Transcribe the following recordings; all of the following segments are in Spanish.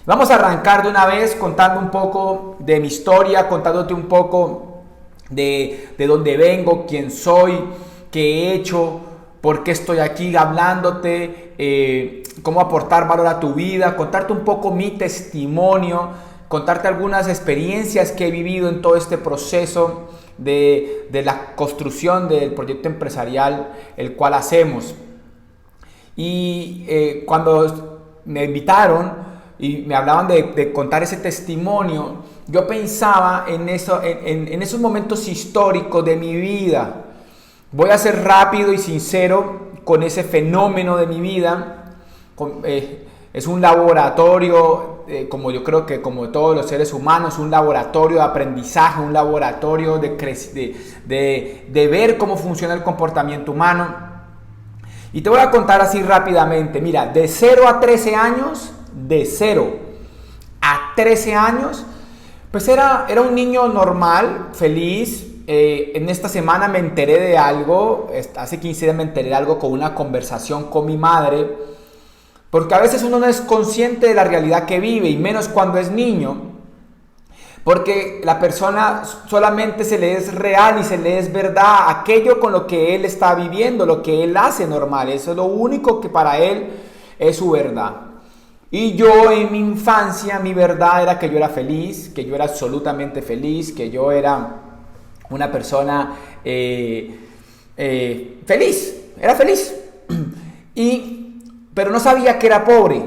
Vamos a arrancar de una vez contando un poco de mi historia, contándote un poco de dónde vengo, quién soy, qué he hecho, por qué estoy aquí hablándote, cómo aportar valor a tu vida, contarte un poco mi testimonio, contarte algunas experiencias que he vivido en todo este proceso de la construcción del proyecto empresarial el cual hacemos. Y cuando me invitaron y me hablaban de contar ese testimonio, yo pensaba en esos momentos históricos de mi vida. Voy a ser rápido y sincero con ese fenómeno de mi vida. Es un laboratorio, como yo creo que como todos los seres humanos, un laboratorio de aprendizaje, un laboratorio de ver cómo funciona el comportamiento humano. Y te voy a contar así rápidamente. Mira, de 0 a 13 años, pues era un niño normal, feliz. En esta semana me enteré de algo, hace 15 días me enteré de algo con una conversación con mi madre, porque a veces uno no es consciente de la realidad que vive, y menos cuando es niño, porque la persona solamente se le es real y se le es verdad aquello con lo que él está viviendo, lo que él hace normal. Eso es lo único que para él es su verdad. Y yo en mi infancia, mi verdad era que yo era feliz, que yo era absolutamente feliz, que yo era una persona feliz, era feliz. Pero no sabía que era pobre.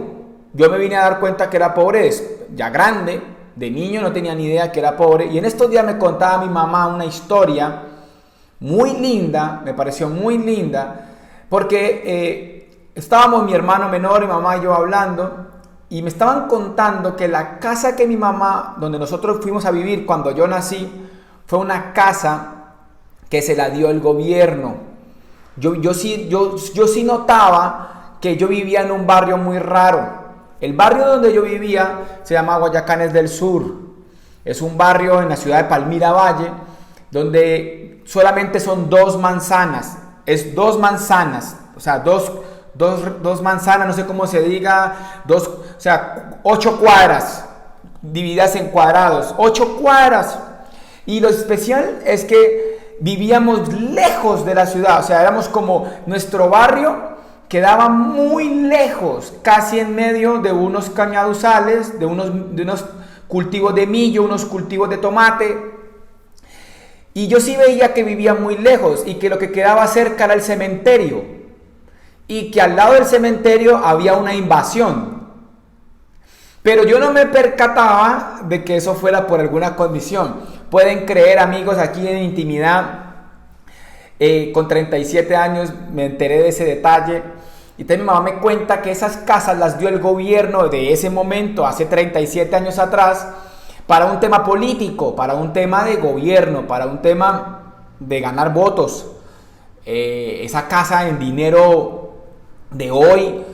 Yo me vine a dar cuenta que era pobre ya grande. De niño no tenía ni idea que era pobre. Y en estos días me contaba mi mamá una historia muy linda, me pareció muy linda, porque estábamos mi hermano menor, mi mamá y yo hablando, y me estaban contando que la casa que mi mamá, donde nosotros fuimos a vivir cuando yo nací, fue una casa que se la dio el gobierno. Yo sí notaba que yo vivía en un barrio muy raro. El barrio donde yo vivía se llama Guayacanes del Sur. Es un barrio en la ciudad de Palmira Valle, donde solamente son 2 manzanas. Es 2 manzanas, o sea, dos manzanas, no sé cómo se diga, o sea, 8 cuadras, divididas en cuadrados, 8 cuadras. Y lo especial es que vivíamos lejos de la ciudad, o sea, éramos como nuestro barrio quedaba muy lejos, casi en medio de unos cañaduzales, de unos cultivos de millo, unos cultivos de tomate. Y yo sí veía que vivía muy lejos y que lo que quedaba cerca era el cementerio. Y que al lado del cementerio había una invasión. Pero yo no me percataba de que eso fuera por alguna condición. Pueden creer, amigos, aquí en intimidad, con 37 años me enteré de ese detalle. Y entonces mi mamá me cuenta que esas casas las dio el gobierno de ese momento, hace 37 años atrás, para un tema político, para un tema de gobierno, para un tema de ganar votos. Esa casa en dinero de hoy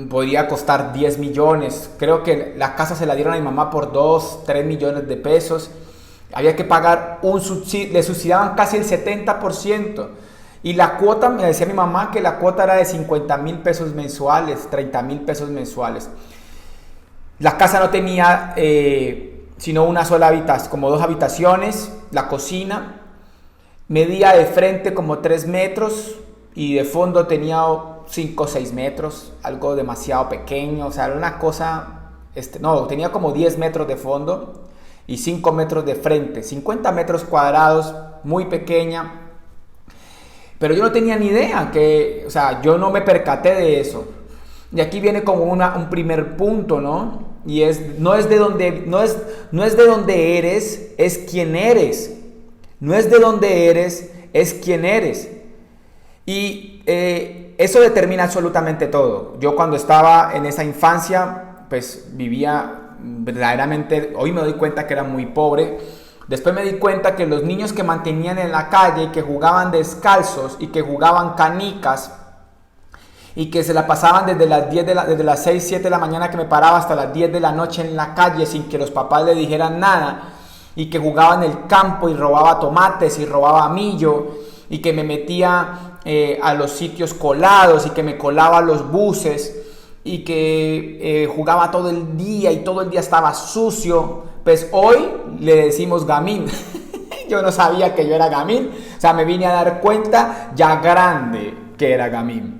podría costar 10 millones. Creo que la casa se la dieron a mi mamá por 2, 3 millones de pesos. Había que pagar un subsidio, le subsidiaban casi el 70%. Y la cuota, me decía mi mamá que la cuota era de 50,000 pesos mensuales, 30,000 pesos mensuales. La casa no tenía sino una sola habitación, como 2 habitaciones, la cocina. Medía de frente como 3 metros y de fondo tenía 5 o 6 metros, algo demasiado pequeño. O sea, era una cosa, tenía como 10 metros de fondo y 5 metros de frente, 50 metros cuadrados, muy pequeña. Pero yo no tenía ni idea yo no me percaté de eso. Y aquí viene como un primer punto, ¿no? Y no es de dónde eres, es quién eres. No es de dónde eres, es quién eres. Y eso determina absolutamente todo. Yo cuando estaba en esa infancia, pues vivía verdaderamente, hoy me doy cuenta que era muy pobre. Después me di cuenta que los niños que mantenían en la calle, que jugaban descalzos y que jugaban canicas y que se la pasaban desde las 6, 7 de la mañana que me paraba hasta las 10 de la noche en la calle sin que los papás le dijeran nada, y que jugaba en el campo y robaba tomates y robaba millo y que me metía a los sitios colados y que me colaba a los buses y que jugaba todo el día y todo el día estaba sucio, pues hoy le decimos gamín. Yo no sabía que yo era gamín, o sea, me vine a dar cuenta ya grande que era gamín.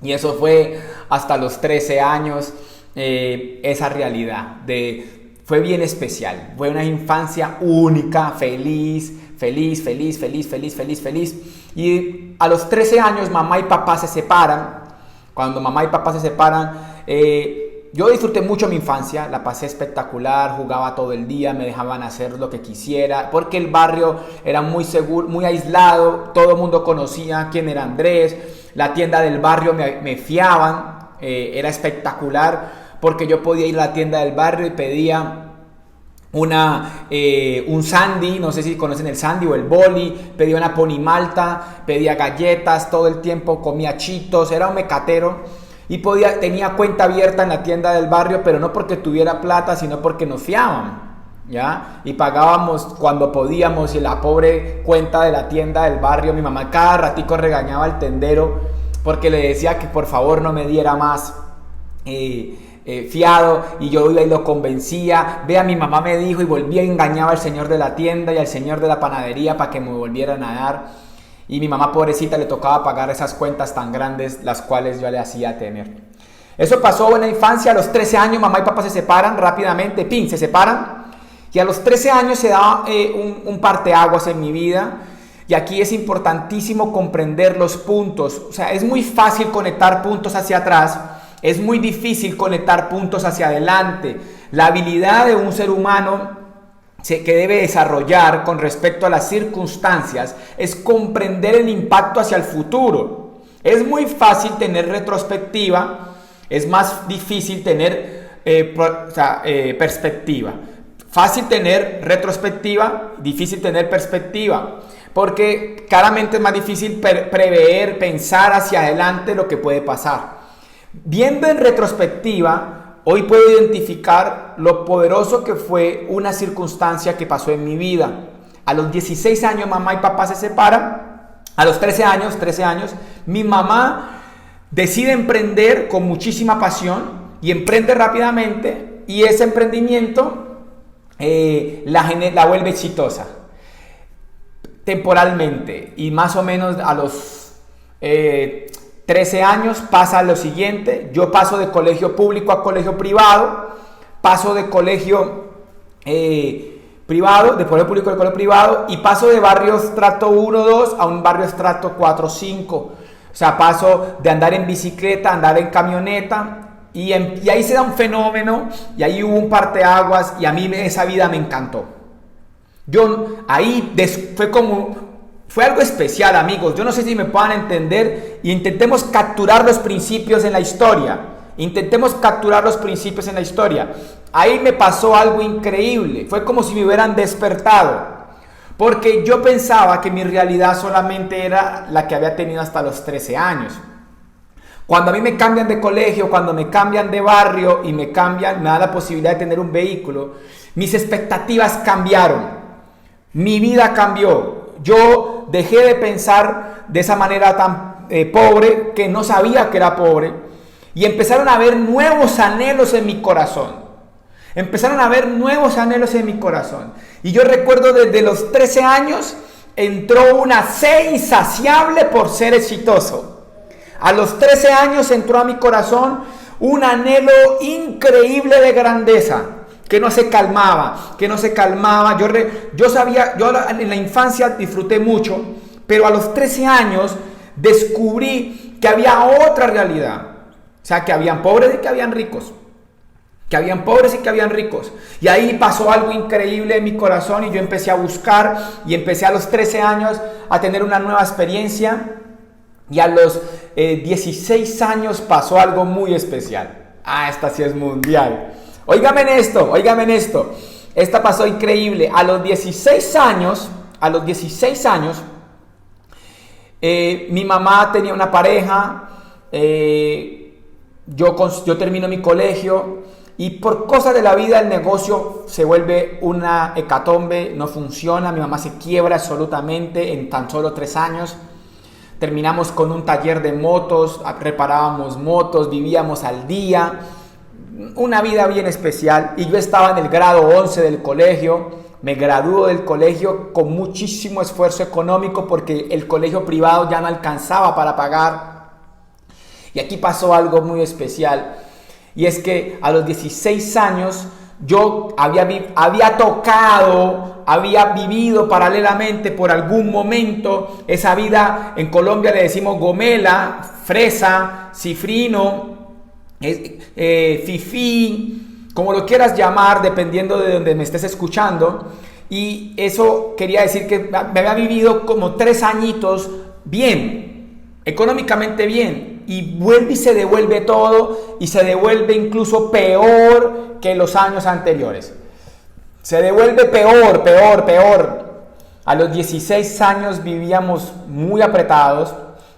Y eso fue hasta los 13 años, esa realidad fue bien especial, fue una infancia única, feliz. Y a los 13 años mamá y papá se separan. Cuando mamá y papá se separan, yo disfruté mucho mi infancia, la pasé espectacular, jugaba todo el día, me dejaban hacer lo que quisiera, porque el barrio era muy seguro, muy aislado, todo el mundo conocía quién era Andrés, la tienda del barrio me fiaban, era espectacular, porque yo podía ir a la tienda del barrio y pedía un sandy, no sé si conocen el sandy o el boli, pedía una pony malta, pedía galletas, todo el tiempo comía chitos, era un mecatero y tenía cuenta abierta en la tienda del barrio, pero no porque tuviera plata, sino porque nos fiaban, ¿ya? Y pagábamos cuando podíamos, y la pobre cuenta de la tienda del barrio, mi mamá cada ratico regañaba al tendero porque le decía que por favor no me diera más fiado, y yo iba y lo convencía. Vea, mi mamá me dijo, y volvía y engañaba al señor de la tienda y al señor de la panadería para que me volvieran a dar, y mi mamá pobrecita le tocaba pagar esas cuentas tan grandes, las cuales yo le hacía tener. Eso pasó en la infancia. A los 13 años mamá y papá se separan rápidamente, se separan, y a los 13 años se da un parteaguas en mi vida. Y aquí es importantísimo comprender los puntos. O sea, es muy fácil conectar puntos hacia atrás, es muy difícil conectar puntos hacia adelante. La habilidad de un ser humano que debe desarrollar con respecto a las circunstancias es comprender el impacto hacia el futuro. Es muy fácil tener retrospectiva, es más difícil tener perspectiva. Fácil tener retrospectiva, difícil tener perspectiva, porque claramente es más difícil prever, pensar hacia adelante lo que puede pasar. Viendo en retrospectiva, hoy puedo identificar lo poderoso que fue una circunstancia que pasó en mi vida. A los 16 años mamá y papá se separan. A los 13 años, mi mamá decide emprender con muchísima pasión y emprende rápidamente, y ese emprendimiento la vuelve exitosa temporalmente, y más o menos a los 13 años pasa lo siguiente. Yo paso de colegio público a colegio privado, paso de colegio privado, de colegio público a colegio privado, y paso de barrio estrato 1, 2 a un barrio estrato 4, 5. O sea, paso de andar en bicicleta a andar en camioneta, y ahí se da un fenómeno, y ahí hubo un parteaguas, y a mí esa vida me encantó. Fue algo especial, amigos. Yo no sé si me puedan entender, y intentemos capturar los principios en la historia. Ahí me pasó algo increíble. Fue como si me hubieran despertado, porque yo pensaba que mi realidad solamente era la que había tenido hasta los 13 años. Cuando a mí me cambian de colegio, cuando me cambian de barrio y me dan la posibilidad de tener un vehículo, mis expectativas cambiaron. Mi vida cambió. Yo dejé de pensar de esa manera tan pobre, que no sabía que era pobre, y empezaron a haber nuevos anhelos en mi corazón. Y yo recuerdo desde los 13 años entró una sed insaciable por ser exitoso. A los 13 años entró a mi corazón un anhelo increíble de grandeza, que no se calmaba. Yo sabía, yo en la infancia disfruté mucho, pero a los 13 años descubrí que había otra realidad. O sea, que habían pobres y que habían ricos. Y ahí pasó algo increíble en mi corazón, y yo empecé a buscar, y empecé a los 13 años a tener una nueva experiencia. Y a los 16 años pasó algo muy especial. Esta sí es mundial. Óigame en esto. Esta pasó increíble. A los 16 años, mi mamá tenía una pareja. Yo termino mi colegio, y por cosas de la vida el negocio se vuelve una hecatombe, no funciona. Mi mamá se quiebra absolutamente en tan solo 3 años. terminamos con un taller de motos, reparábamos motos, vivíamos al día, una vida bien especial. Y yo estaba en el grado 11 del colegio, me graduó del colegio con muchísimo esfuerzo económico porque el colegio privado ya no alcanzaba para pagar. Y aquí pasó algo muy especial, y es que a los 16 años yo había vivido paralelamente por algún momento esa vida. En Colombia le decimos gomela, fresa, cifrino, fifí, como lo quieras llamar, dependiendo de donde me estés escuchando. Y eso quería decir que me había vivido como 3 añitos bien, económicamente bien, y vuelve y se devuelve todo, y se devuelve incluso peor que los años anteriores. Se devuelve peor. A los 16 años vivíamos muy apretados.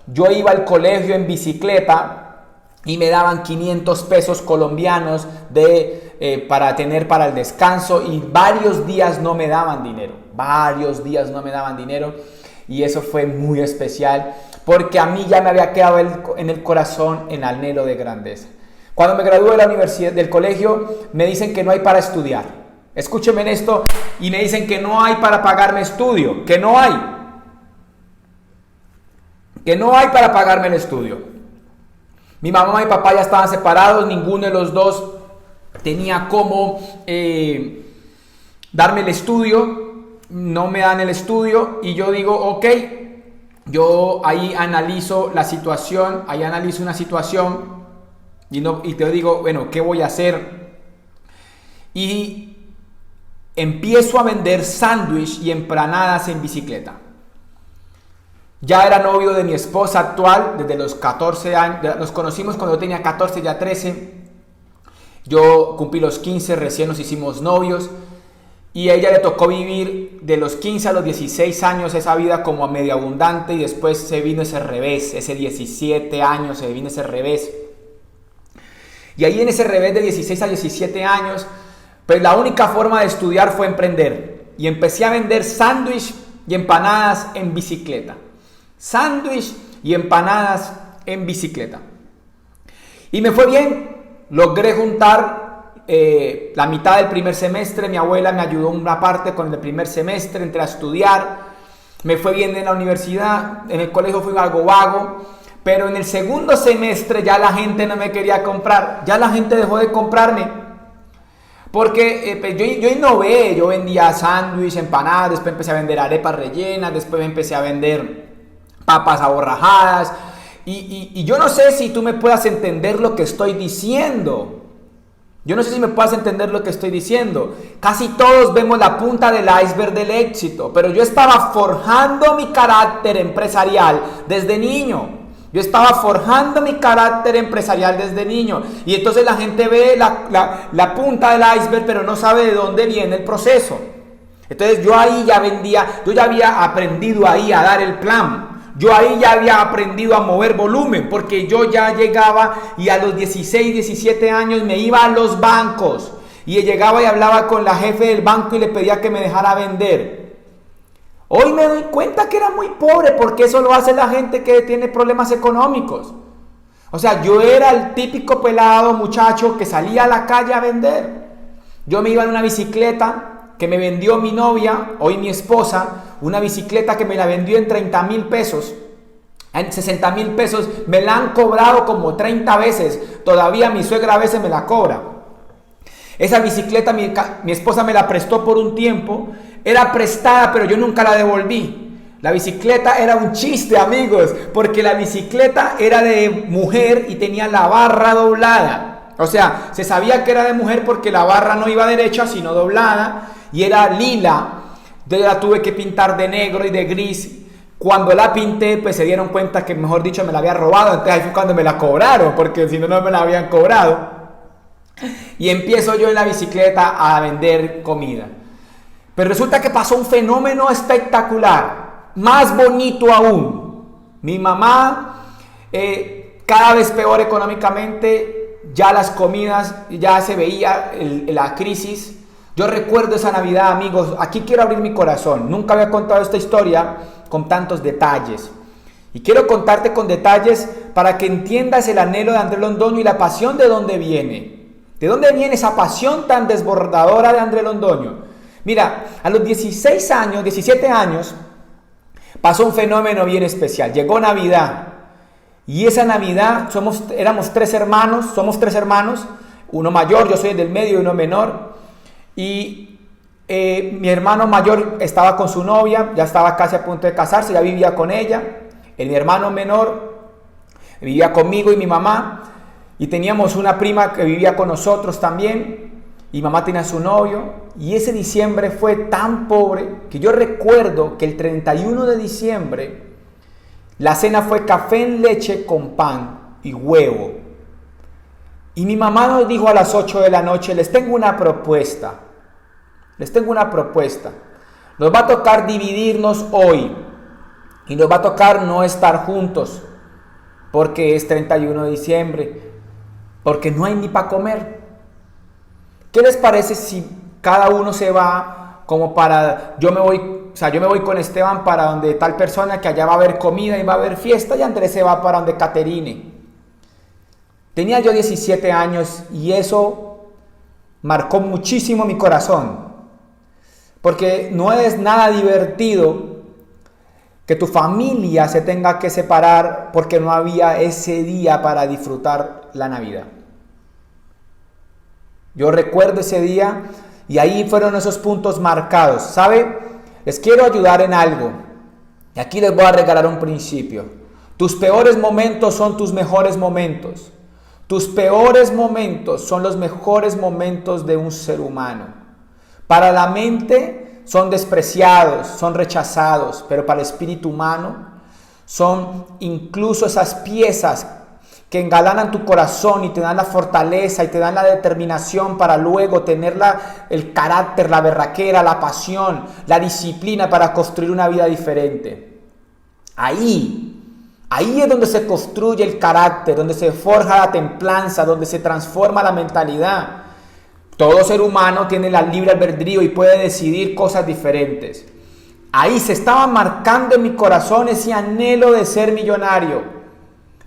Yo iba al colegio en bicicleta y me daban 500 pesos colombianos para tener para el descanso, y varios días no me daban dinero. Y eso fue muy especial, porque a mí ya me había quedado en el corazón el anhelo de grandeza. Cuando me gradué de la universidad, del colegio, me dicen que no hay para estudiar. Escúchenme en esto, y me dicen que no hay para pagarme estudio, que no hay para pagarme el estudio. Mi mamá y mi papá ya estaban separados, ninguno de los dos tenía cómo darme el estudio, no me dan el estudio, y yo digo, ok, yo ahí analizo una situación, y te digo, bueno, ¿qué voy a hacer? Y empiezo a vender sándwich y empanadas en bicicleta. Ya era novio de mi esposa actual desde los 14 años, nos conocimos cuando yo tenía 14, ya 13. Yo cumplí los 15, recién nos hicimos novios, y a ella le tocó vivir de los 15 a los 16 años esa vida como medio abundante, y después se vino ese revés, ese 17 años se vino ese revés. Y ahí en ese revés de 16 a 17 años, pues la única forma de estudiar fue emprender. Y empecé a vender sándwich y empanadas en bicicleta. Y me fue bien. Logré juntar la mitad del primer semestre. Mi abuela me ayudó una parte con el primer semestre. Entré a estudiar. Me fue bien en la universidad. En el colegio fui algo vago. Pero en el segundo semestre ya la gente no me quería comprar. Ya la gente dejó de comprarme. Porque yo innové. Yo vendía sándwich, empanadas. Después empecé a vender arepas rellenas. Después empecé a vender papas aborrajadas. Y yo no sé si tú me puedas entender lo que estoy diciendo. Casi todos vemos la punta del iceberg del éxito. Pero yo estaba forjando mi carácter empresarial desde niño. Y entonces la gente ve la punta del iceberg, pero no sabe de dónde viene el proceso. Entonces yo ahí ya vendía, yo ya había aprendido ahí a dar el plan. Yo ahí ya había aprendido a mover volumen, porque yo ya llegaba, y a los 16, 17 años me iba a los bancos. Y llegaba y hablaba con la jefe del banco y le pedía que me dejara vender. Hoy me doy cuenta que era muy pobre, porque eso lo hace la gente que tiene problemas económicos. O sea, yo era el típico pelado muchacho que salía a la calle a vender. Yo me iba en una bicicleta que me vendió mi novia, hoy mi esposa, una bicicleta que me la vendió en 30,000 pesos, en 60,000 pesos, me la han cobrado como 30 veces, todavía mi suegra a veces me la cobra. Esa bicicleta mi esposa me la prestó por un tiempo, era prestada, pero yo nunca la devolví. La bicicleta era un chiste, amigos, porque la bicicleta era de mujer y tenía la barra doblada. O sea, se sabía que era de mujer porque la barra no iba derecha, sino doblada, y era lila. Entonces la tuve que pintar de negro y de gris. Cuando la pinté, pues se dieron cuenta que, mejor dicho, me la había robado. Entonces ahí fue cuando me la cobraron, porque si no, no me la habían cobrado. Y empiezo yo en la bicicleta a vender comida. Pero resulta que pasó un fenómeno espectacular, más bonito aún. Mi mamá, cada vez peor económicamente, ya las comidas, ya se veía la crisis. Yo recuerdo esa Navidad, amigos, aquí quiero abrir mi corazón. Nunca había contado esta historia con tantos detalles. Y quiero contarte con detalles para que entiendas el anhelo de Andrés Londoño y la pasión de dónde viene. ¿De dónde viene esa pasión tan desbordadora de Andrés Londoño? Mira, a los 16 años, 17 años, pasó un fenómeno bien especial. Llegó Navidad. Y esa Navidad somos tres hermanos, uno mayor, yo soy el del medio y uno menor. Y mi hermano mayor estaba con su novia, ya estaba casi a punto de casarse, ya vivía con ella. Mi hermano menor vivía conmigo y mi mamá. Y teníamos una prima que vivía con nosotros también. Y mamá tenía su novio. Y ese diciembre fue tan pobre que yo recuerdo que el 31 de diciembre la cena fue café en leche con pan y huevo. Y mi mamá nos dijo a las 8 de la noche, les tengo una propuesta. Nos va a tocar dividirnos hoy. Y nos va a tocar no estar juntos. Porque es 31 de diciembre. Porque no hay ni para comer. ¿Qué les parece si cada uno se va como para, yo me voy con Esteban para donde tal persona, que allá va a haber comida y va a haber fiesta, y Andrés se va para donde Caterine? Tenía yo 17 años y eso marcó muchísimo mi corazón, porque no es nada divertido que tu familia se tenga que separar porque no había ese día para disfrutar la Navidad. Yo recuerdo ese día y ahí fueron esos puntos marcados. ¿Sabe? Les quiero ayudar en algo. Y aquí les voy a regalar un principio. Tus peores momentos son tus mejores momentos. Tus peores momentos son los mejores momentos de un ser humano. Para la mente son despreciados, son rechazados, pero para el espíritu humano son incluso esas piezas que engalanan tu corazón y te dan la fortaleza y te dan la determinación para luego tener el carácter, la berraquera, la pasión, la disciplina para construir una vida diferente. Ahí es donde se construye el carácter, donde se forja la templanza, donde se transforma la mentalidad. Todo ser humano tiene la libre albedrío y puede decidir cosas diferentes. Ahí se estaba marcando en mi corazón ese anhelo de ser millonario.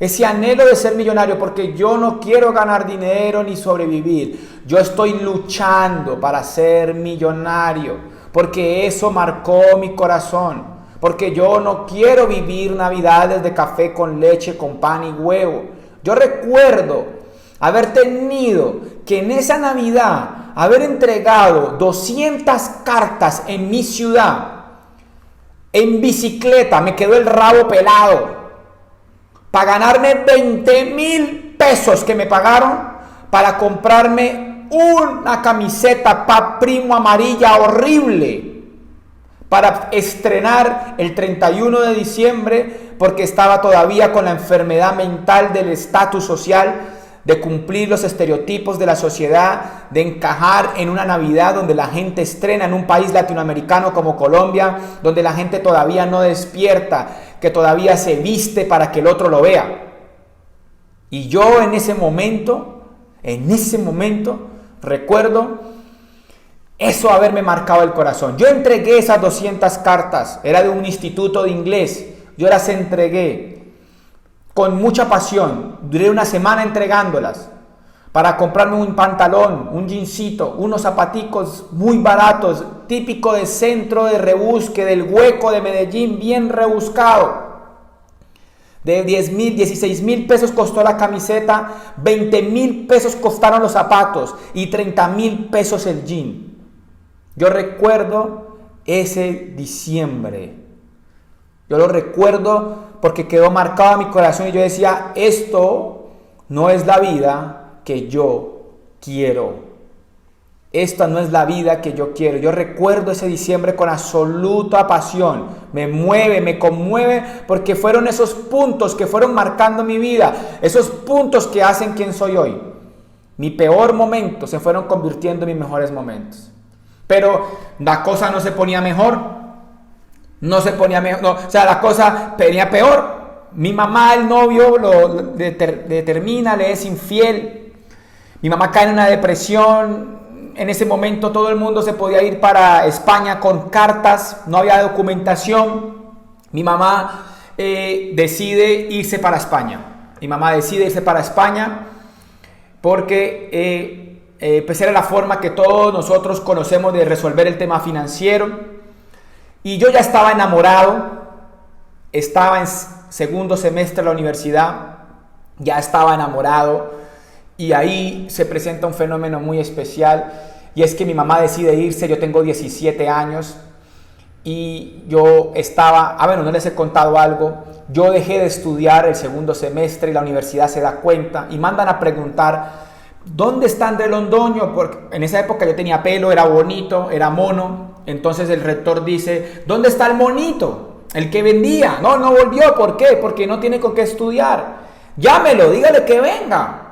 Ese anhelo de ser millonario, porque yo no quiero ganar dinero ni sobrevivir. Yo estoy luchando para ser millonario, porque eso marcó mi corazón. Porque yo no quiero vivir navidades de café con leche, con pan y huevo. Yo recuerdo haber tenido que en esa Navidad haber entregado 200 cartas en mi ciudad. En bicicleta, me quedó el rabo pelado. Para ganarme 20,000 pesos que me pagaron para comprarme una camiseta pa' primo amarilla horrible para estrenar el 31 de diciembre, porque estaba todavía con la enfermedad mental del estatus social, de cumplir los estereotipos de la sociedad, de encajar en una Navidad donde la gente estrena en un país latinoamericano como Colombia, donde la gente todavía no despierta, que todavía se viste para que el otro lo vea. Y yo en ese momento, recuerdo eso haberme marcado el corazón. Yo entregué esas 200 cartas, era de un instituto de inglés, yo las entregué con mucha pasión. Duré una semana entregándolas para comprarme un pantalón, un jeansito, unos zapaticos muy baratos, típico de centro de rebusque, del Hueco de Medellín, bien rebuscado. De 10,000, 16,000 pesos costó la camiseta, 20,000 pesos costaron los zapatos y 30,000 pesos el jean. Yo recuerdo ese diciembre. Yo lo recuerdo porque quedó marcado en mi corazón y yo decía, esto no es la vida que yo quiero. Esta no es la vida que yo quiero. Yo recuerdo ese diciembre con absoluta pasión. Me mueve, me conmueve, porque fueron esos puntos que fueron marcando mi vida. Esos puntos que hacen quien soy hoy. Mi peor momento se fueron convirtiendo en mis mejores momentos. Pero la cosa no se ponía mejor. La cosa venía peor. Mi mamá, el novio, lo determina, le es infiel. Mi mamá cae en una depresión. En ese momento todo el mundo se podía ir para España con cartas, no había documentación. Mi mamá decide irse para España. Mi mamá decide irse para España porque pues era la forma que todos nosotros conocemos de resolver el tema financiero. Y yo ya estaba enamorado, estaba en segundo semestre de la universidad, ya estaba enamorado, y ahí se presenta un fenómeno muy especial, y es que mi mamá decide irse. Yo tengo 17 años, y yo estaba, no les he contado algo, yo dejé de estudiar el segundo semestre, y la universidad se da cuenta, y mandan a preguntar, ¿dónde está Andrés Londoño? Porque en esa época yo tenía pelo, era bonito, era mono. Entonces el rector dice, ¿dónde está el monito? El que vendía. No volvió. ¿Por qué? Porque no tiene con qué estudiar. Llámelo, dígale que venga.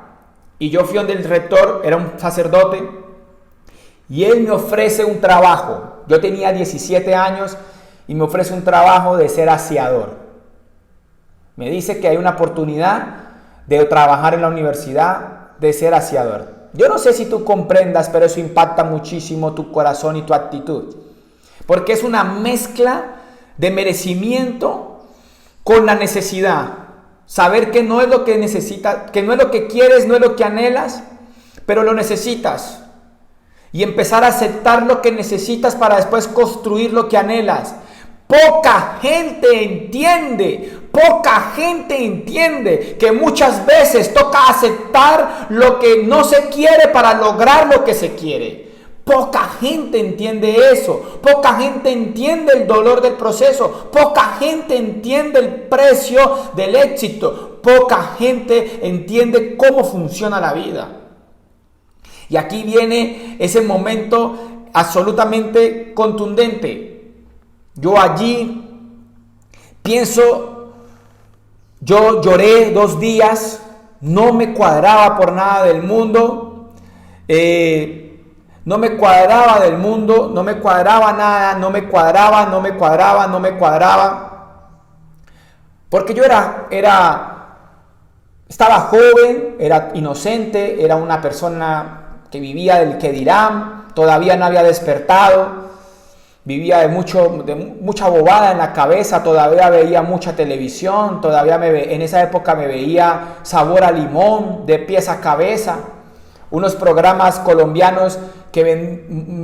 Y yo fui donde el rector, era un sacerdote, y él me ofrece un trabajo. Yo tenía 17 años y me ofrece un trabajo de ser aseador. Me dice que hay una oportunidad de trabajar en la universidad, de ser aseador. Yo no sé si tú comprendas, pero eso impacta muchísimo tu corazón y tu actitud, porque es una mezcla de merecimiento con la necesidad. Saber que no es lo que necesitas, que no es lo que quieres, no es lo que anhelas, pero lo necesitas, y empezar a aceptar lo que necesitas para después construir lo que anhelas. Poca gente entiende que muchas veces toca aceptar lo que no se quiere para lograr lo que se quiere. Poca gente entiende eso. Poca gente entiende el dolor del proceso. Poca gente entiende el precio del éxito. Poca gente entiende cómo funciona la vida. Y aquí viene ese momento absolutamente contundente. Yo allí pienso, yo lloré 2 días, no me cuadraba por nada del mundo, no me cuadraba nada, no me cuadraba, porque yo estaba joven, era inocente, era una persona que vivía del que dirán, todavía no había despertado. Vivía de mucha bobada en la cabeza, todavía veía mucha televisión, en esa época me veía Sabor a Limón, de pies a cabeza, unos programas colombianos que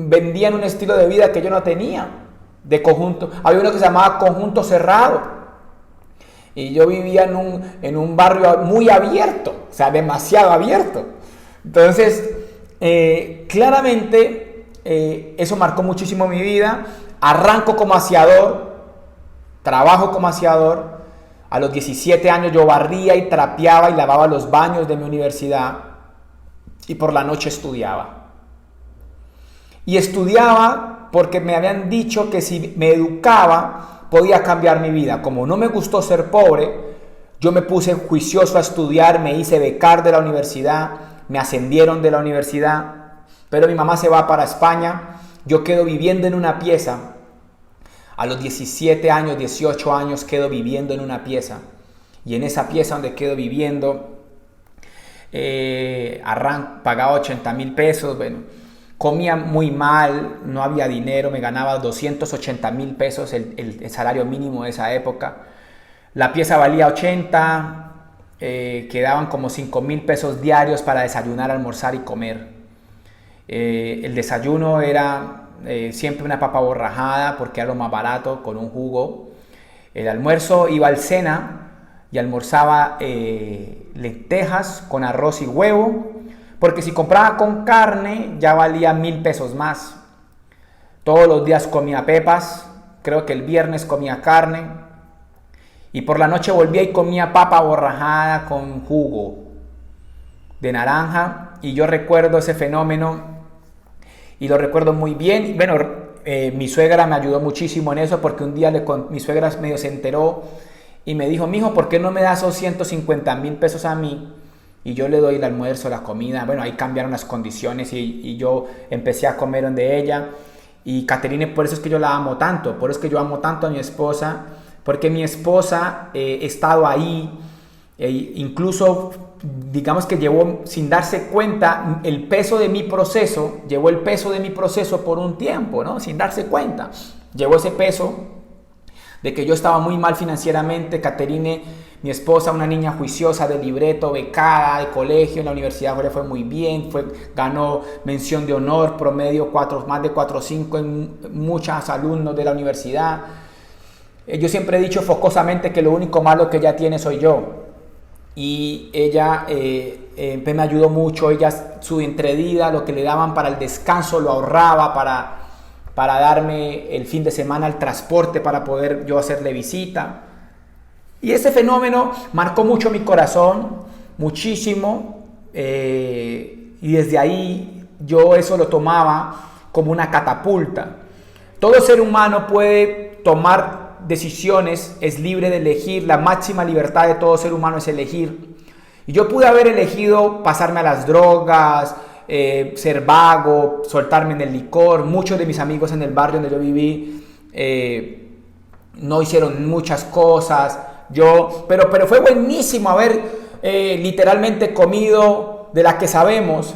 vendían un estilo de vida que yo no tenía, de conjunto. Había uno que se llamaba Conjunto Cerrado, y yo vivía en un barrio muy abierto, o sea, demasiado abierto. Entonces, claramente, eso marcó muchísimo mi vida. Arranco como aseador, trabajo como aseador. A los 17 años yo barría y trapeaba y lavaba los baños de mi universidad, y por la noche estudiaba. Y estudiaba porque me habían dicho que si me educaba podía cambiar mi vida. Como no me gustó ser pobre, yo me puse juicioso a estudiar, me hice becar de la universidad, me ascendieron de la universidad. Pero mi mamá se va para España, yo quedo viviendo en una pieza. A los 17 años, 18 años quedo viviendo en una pieza. Y en esa pieza donde quedo viviendo, pagaba 80,000 pesos. Bueno, comía muy mal, no había dinero, me ganaba 280,000 pesos, el salario mínimo de esa época. La pieza valía 80, quedaban como 5,000 pesos diarios para desayunar, almorzar y comer. El desayuno era siempre una papa borrajada porque era lo más barato, con un jugo. El almuerzo iba al Sena y almorzaba lentejas con arroz y huevo, porque si compraba con carne ya valía 1,000 pesos más. Todos los días comía pepas, creo que el viernes comía carne, y por la noche volvía y comía papa borrajada con jugo de naranja. Y yo recuerdo ese fenómeno y lo recuerdo muy bien. Bueno, mi suegra me ayudó muchísimo en eso, porque un día mi suegra medio se enteró y me dijo: mijo, ¿por qué no me das esos 150,000 pesos a mí? Y yo le doy el almuerzo, la comida. Bueno, ahí cambiaron las condiciones y yo empecé a comer donde ella. Y Caterine, por eso es que yo la amo tanto, por eso es que yo amo tanto a mi esposa, porque mi esposa he estado ahí, incluso digamos que llevó, sin darse cuenta, el peso de mi proceso, llevó el peso de mi proceso por un tiempo, ¿no? Sin darse cuenta, llevó ese peso de que yo estaba muy mal financieramente. Caterine, mi esposa, una niña juiciosa de libreto, becada de colegio, en la universidad le fue muy bien, ganó mención de honor, promedio más de 4.5 en muchos alumnos de la universidad. Yo siempre he dicho focosamente que lo único malo que ella tiene soy yo. Y ella me ayudó mucho. Ella, su entredida, lo que le daban para el descanso, lo ahorraba para darme el fin de semana el transporte para poder yo hacerle visita. Y ese fenómeno marcó mucho mi corazón, muchísimo. Y desde ahí yo eso lo tomaba como una catapulta. Todo ser humano puede tomar decisiones, es libre de elegir. La máxima libertad de todo ser humano es elegir. Y yo pude haber elegido pasarme a las drogas, ser vago, soltarme en el licor. Muchos de mis amigos en el barrio donde yo viví no hicieron muchas cosas. Pero fue buenísimo haber literalmente comido de la que sabemos,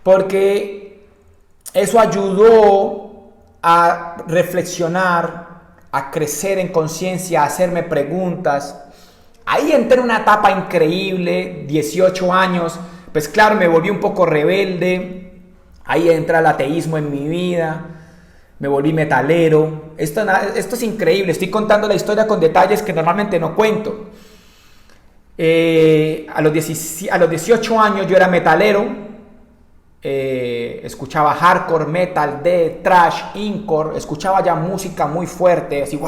porque eso ayudó a reflexionar, a crecer en conciencia, a hacerme preguntas. Ahí entré en una etapa increíble, 18 años, pues claro, me volví un poco rebelde. Ahí entra el ateísmo en mi vida, me volví metalero. Esto es increíble, estoy contando la historia con detalles que normalmente no cuento. A los 18 años yo era metalero. Escuchaba hardcore, metal, death, thrash, incore. Escuchaba ya música muy fuerte, así,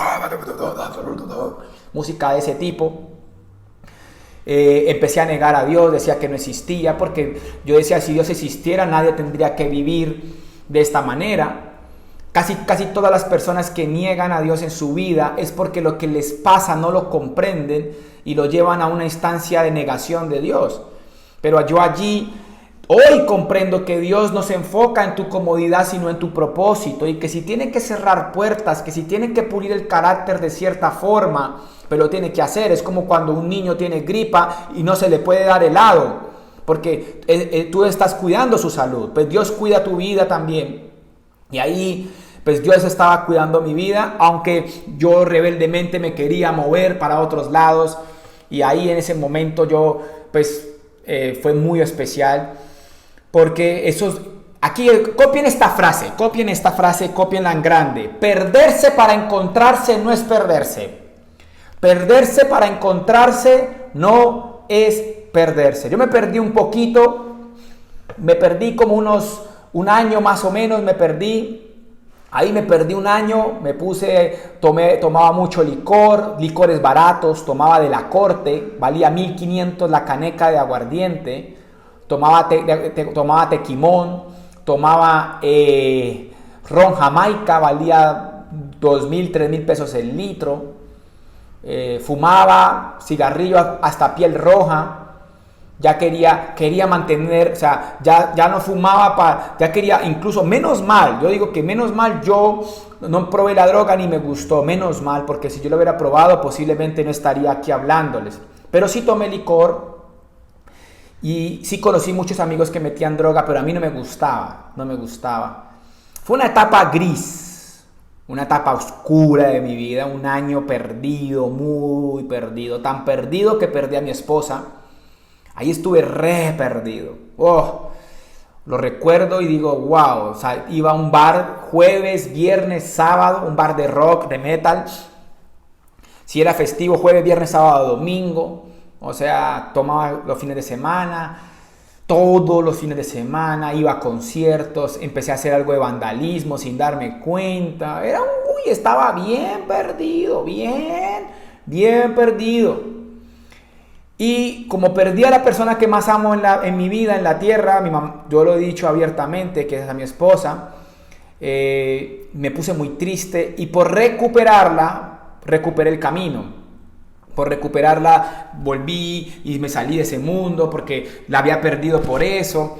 música de ese tipo. Empecé a negar a Dios, decía que no existía, porque yo decía, si Dios existiera, nadie tendría que vivir de esta manera. Casi todas las personas que niegan a Dios en su vida es porque lo que les pasa no lo comprenden y lo llevan a una instancia de negación de Dios. Pero yo allí hoy comprendo que Dios no se enfoca en tu comodidad, sino en tu propósito, y que si tiene que cerrar puertas, que si tiene que pulir el carácter de cierta forma, pero lo tiene que hacer. Es como cuando un niño tiene gripa y no se le puede dar helado, porque tú estás cuidando su salud. Pues Dios cuida tu vida también. Y ahí, pues Dios estaba cuidando mi vida, aunque yo rebeldemente me quería mover para otros lados. Y ahí en ese momento fue muy especial. Porque aquí copien esta frase, cópienla en grande. Perderse para encontrarse no es perderse. Perderse para encontrarse no es perderse. Yo me perdí un poquito, me perdí como un año más o menos, Ahí me perdí un año, tomaba mucho licores baratos, tomaba de la corte, valía 1.500 la caneca de aguardiente. Tomaba tequimón, tomaba ron Jamaica, valía 2.000, 3.000 pesos el litro. Fumaba cigarrillo hasta piel roja. Ya quería mantener, o sea, ya no fumaba, ya quería, incluso menos mal. Yo digo que menos mal yo no probé la droga ni me gustó, menos mal, porque si yo lo hubiera probado posiblemente no estaría aquí hablándoles. Pero sí tomé licor. Y sí conocí muchos amigos que metían droga, pero a mí no me gustaba. Fue una etapa gris, una etapa oscura de mi vida, un año perdido, muy perdido, tan perdido que perdí a mi esposa. Ahí estuve re perdido. Lo recuerdo y digo, wow, o sea, iba a un bar jueves, viernes, sábado, un bar de rock, de metal. Si era festivo, jueves, viernes, sábado, domingo. O sea, tomaba los fines de semana, todos los fines de semana, iba a conciertos, empecé a hacer algo de vandalismo sin darme cuenta. Estaba bien perdido, bien perdido. Y como perdí a la persona que más amo en mi vida, en la tierra, mi mamá, yo lo he dicho abiertamente, que es a mi esposa, me puse muy triste y por recuperarla, recuperé el camino. Por recuperarla volví y me salí de ese mundo porque la había perdido por eso.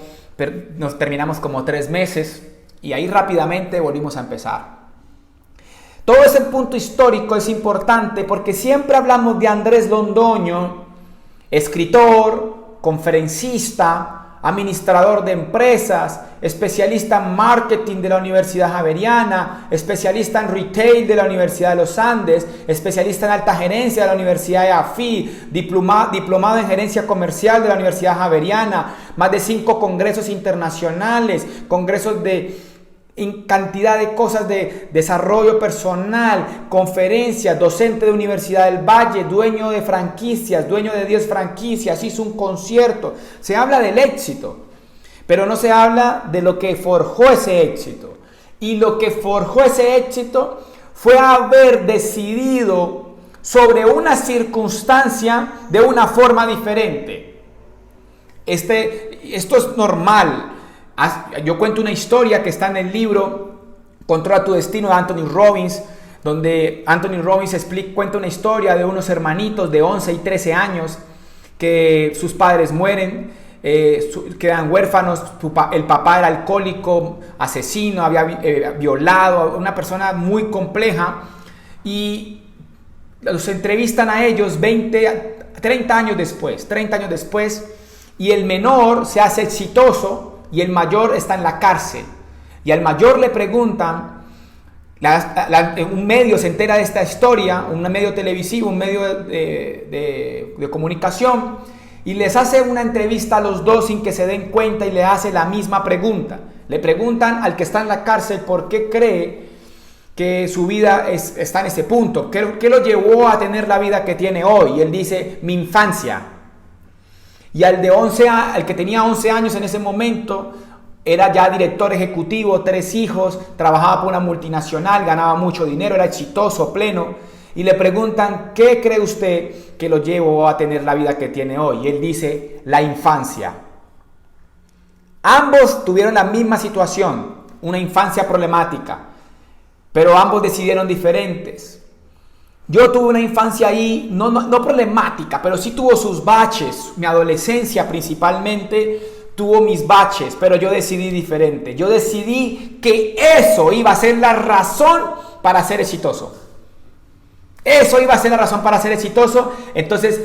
Nos terminamos como 3 meses y ahí rápidamente volvimos a empezar. Todo ese punto histórico es importante porque siempre hablamos de Andrés Londoño, escritor, conferencista, administrador de empresas, especialista en marketing de la Universidad Javeriana, especialista en retail de la Universidad de los Andes, especialista en alta gerencia de la Universidad de AFI, diplomado en gerencia comercial de la Universidad Javeriana, más de 5 congresos internacionales, congresos en cantidad de cosas de desarrollo personal, conferencias, docente de Universidad del Valle, dueño de franquicias, dueño de 10 franquicias, hizo un concierto. Se habla del éxito, pero no se habla de lo que forjó ese éxito. Y lo que forjó ese éxito fue haber decidido sobre una circunstancia de una forma diferente. Esto es normal. Yo cuento una historia que está en el libro Controla tu destino de Anthony Robbins, donde Anthony Robbins cuenta una historia de unos hermanitos de 11 y 13 años que sus padres mueren, quedan huérfanos. El papá era alcohólico, asesino, había violado, una persona muy compleja, y los entrevistan a ellos 30 años después, y el menor se hace exitoso y el mayor está en la cárcel. Y al mayor le preguntan, un medio se entera de esta historia, un medio televisivo, un medio de comunicación, y les hace una entrevista a los dos sin que se den cuenta, y le hace la misma pregunta. Le preguntan al que está en la cárcel por qué cree que su vida está en ese punto, qué lo llevó a tener la vida que tiene hoy, y él dice: mi infancia. Y al que tenía 11 años en ese momento, era ya director ejecutivo, 3 hijos, trabajaba por una multinacional, ganaba mucho dinero, era exitoso, pleno. Y le preguntan: ¿qué cree usted que lo llevó a tener la vida que tiene hoy? Y él dice: la infancia. Ambos tuvieron la misma situación, una infancia problemática, pero ambos decidieron diferentes. Yo tuve una infancia ahí, no problemática, pero sí tuvo sus baches. Mi adolescencia principalmente tuvo mis baches, pero yo decidí diferente. Yo decidí que eso iba a ser la razón para ser exitoso. Eso iba a ser la razón para ser exitoso. Entonces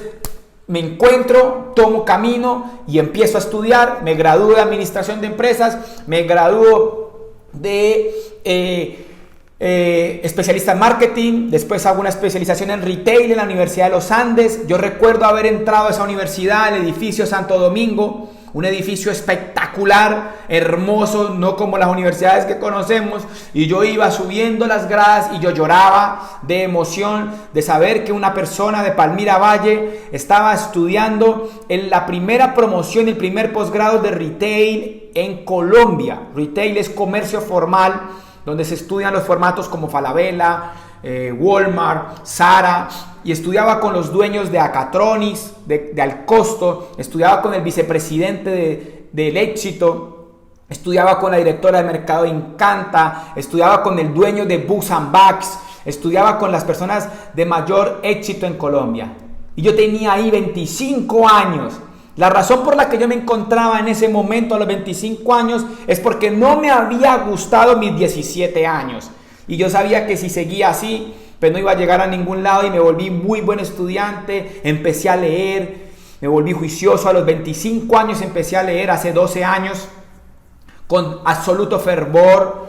me encuentro, tomo camino y empiezo a estudiar. Me gradúo de administración de empresas, me gradúo de especialista en marketing, después hago una especialización en retail en la Universidad de los Andes. Yo recuerdo haber entrado a esa universidad, el edificio Santo Domingo, un edificio espectacular, hermoso, no como las universidades que conocemos, y yo iba subiendo las gradas y yo lloraba de emoción de saber que una persona de Palmira Valle estaba estudiando en la primera promoción, el primer posgrado de retail en Colombia. Retail es comercio formal, donde se estudian los formatos como Falabella, Walmart, Zara, y estudiaba con los dueños de Acatronis, de Alcosto, estudiaba con el vicepresidente del Éxito, estudiaba con la directora de mercado de Encanta, estudiaba con el dueño de Books and Bags, estudiaba con las personas de mayor éxito en Colombia. Y yo tenía ahí 25 años. La razón por la que yo me encontraba en ese momento a los 25 años es porque no me había gustado mis 17 años. Y yo sabía que si seguía así, pues no iba a llegar a ningún lado, y me volví muy buen estudiante, empecé a leer, me volví juicioso. A los 25 años empecé a leer, hace 12 años, con absoluto fervor,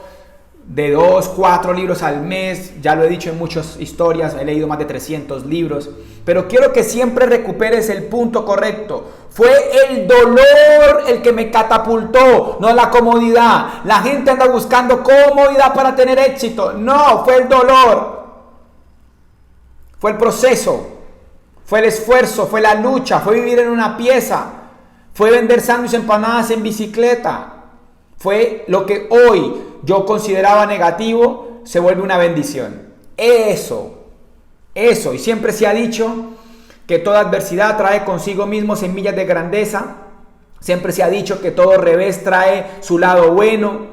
de 2, 4 libros al mes. Ya lo he dicho en muchas historias, he leído más de 300 libros. Pero quiero que siempre recuperes el punto correcto. Fue el dolor el que me catapultó, no la comodidad. La gente anda buscando comodidad para tener éxito. No, fue el dolor. Fue el proceso. Fue el esfuerzo, fue la lucha, fue vivir en una pieza. Fue vender sándwiches empanadas en bicicleta. Fue lo que hoy yo consideraba negativo, se vuelve una bendición. Eso. Y siempre se ha dicho que toda adversidad trae consigo mismo semillas de grandeza. Siempre se ha dicho que todo revés trae su lado bueno.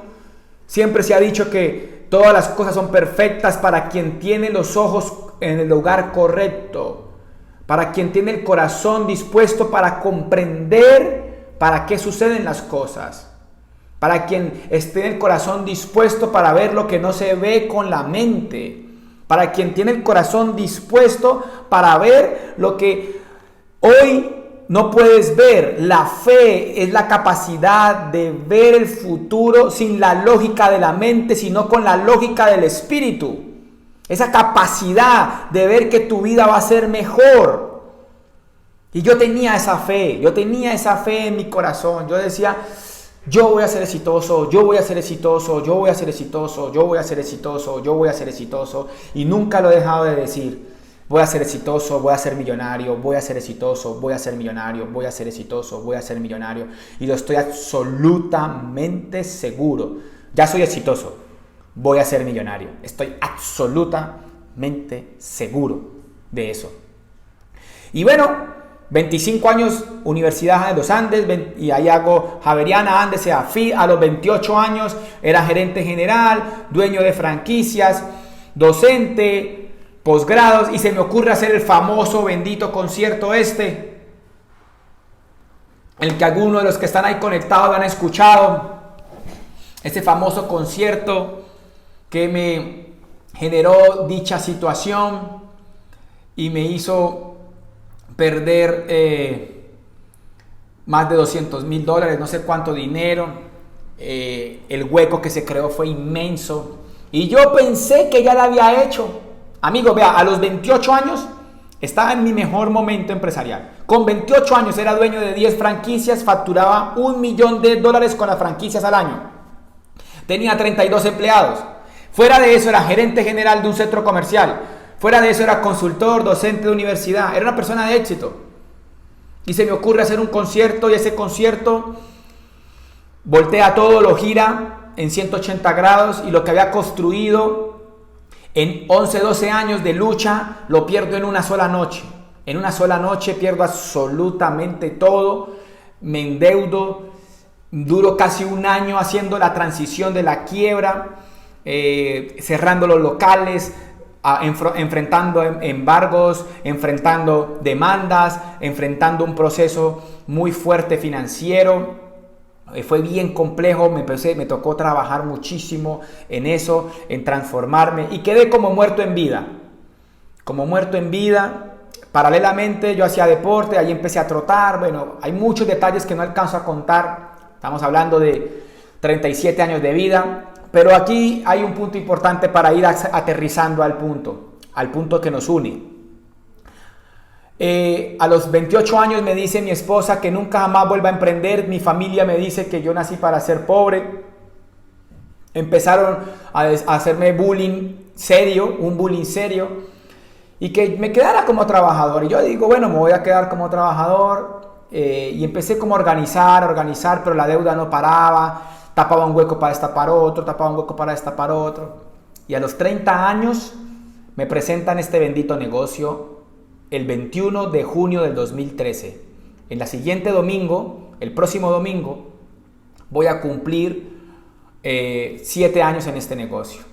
Siempre se ha dicho que todas las cosas son perfectas para quien tiene los ojos en el lugar correcto, para quien tiene el corazón dispuesto para comprender para qué suceden las cosas, para quien esté en el corazón dispuesto para ver lo que no se ve con la mente, para quien tiene el corazón dispuesto para ver lo que hoy no puedes ver. La fe es la capacidad de ver el futuro sin la lógica de la mente, sino con la lógica del espíritu. Esa capacidad de ver que tu vida va a ser mejor. Y yo tenía esa fe en mi corazón. Yo decía, yo voy a ser exitoso, yo voy a ser exitoso, yo voy a ser exitoso, yo voy a ser exitoso, yo voy a ser exitoso. Y nunca lo he dejado de decir. Voy a ser exitoso, voy a ser millonario, voy a ser exitoso, voy a ser millonario, voy a ser exitoso, voy a ser millonario. Y lo estoy absolutamente seguro. Ya soy exitoso, voy a ser millonario. Estoy absolutamente seguro de eso. Y bueno, 25 años, Universidad de los Andes, y ahí hago Javeriana Andes, AFI. A los 28 años era gerente general, dueño de franquicias, docente, posgrados, y se me ocurre hacer el famoso bendito concierto el que algunos de los que están ahí conectados han escuchado, este famoso concierto que me generó dicha situación y me hizo perder más de $200,000, no sé cuánto dinero. El hueco que se creó fue inmenso y yo pensé que ya lo había hecho. Amigo, vea, a los 28 años estaba en mi mejor momento empresarial. Con 28 años era dueño de 10 franquicias, facturaba $1 millón con las franquicias al año. Tenía 32 empleados. Fuera de eso era gerente general de un centro comercial. Fuera de eso era consultor, docente de universidad. Era una persona de éxito. Y se me ocurre hacer un concierto, y ese concierto voltea todo, lo gira en 180 grados, y lo que había construido en 11, 12 años de lucha lo pierdo en una sola noche. En una sola noche pierdo absolutamente todo. Me endeudo. Duro casi un año haciendo la transición de la quiebra, cerrando los locales, enfrentando embargos, enfrentando demandas, enfrentando un proceso muy fuerte financiero. Fue bien complejo, me tocó trabajar muchísimo en eso, en transformarme, y quedé como muerto en vida. Como muerto en vida. Paralelamente yo hacía deporte, ahí empecé a trotar. Bueno, hay muchos detalles que no alcanzo a contar. Estamos hablando de 37 años de vida. Pero aquí hay un punto importante para ir aterrizando al punto que nos une. A los 28 años me dice mi esposa que nunca jamás vuelva a emprender. Mi familia me dice que yo nací para ser pobre. Empezaron a hacerme bullying serio, y que me quedara como trabajador. Y yo digo, bueno, me voy a quedar como trabajador. Y empecé como a organizar, pero la deuda no paraba. Tapaba un hueco para destapar otro, Y a los 30 años me presentan este bendito negocio el 21 de junio del 2013. En la siguiente domingo, el próximo domingo, voy a cumplir 7 años en este negocio.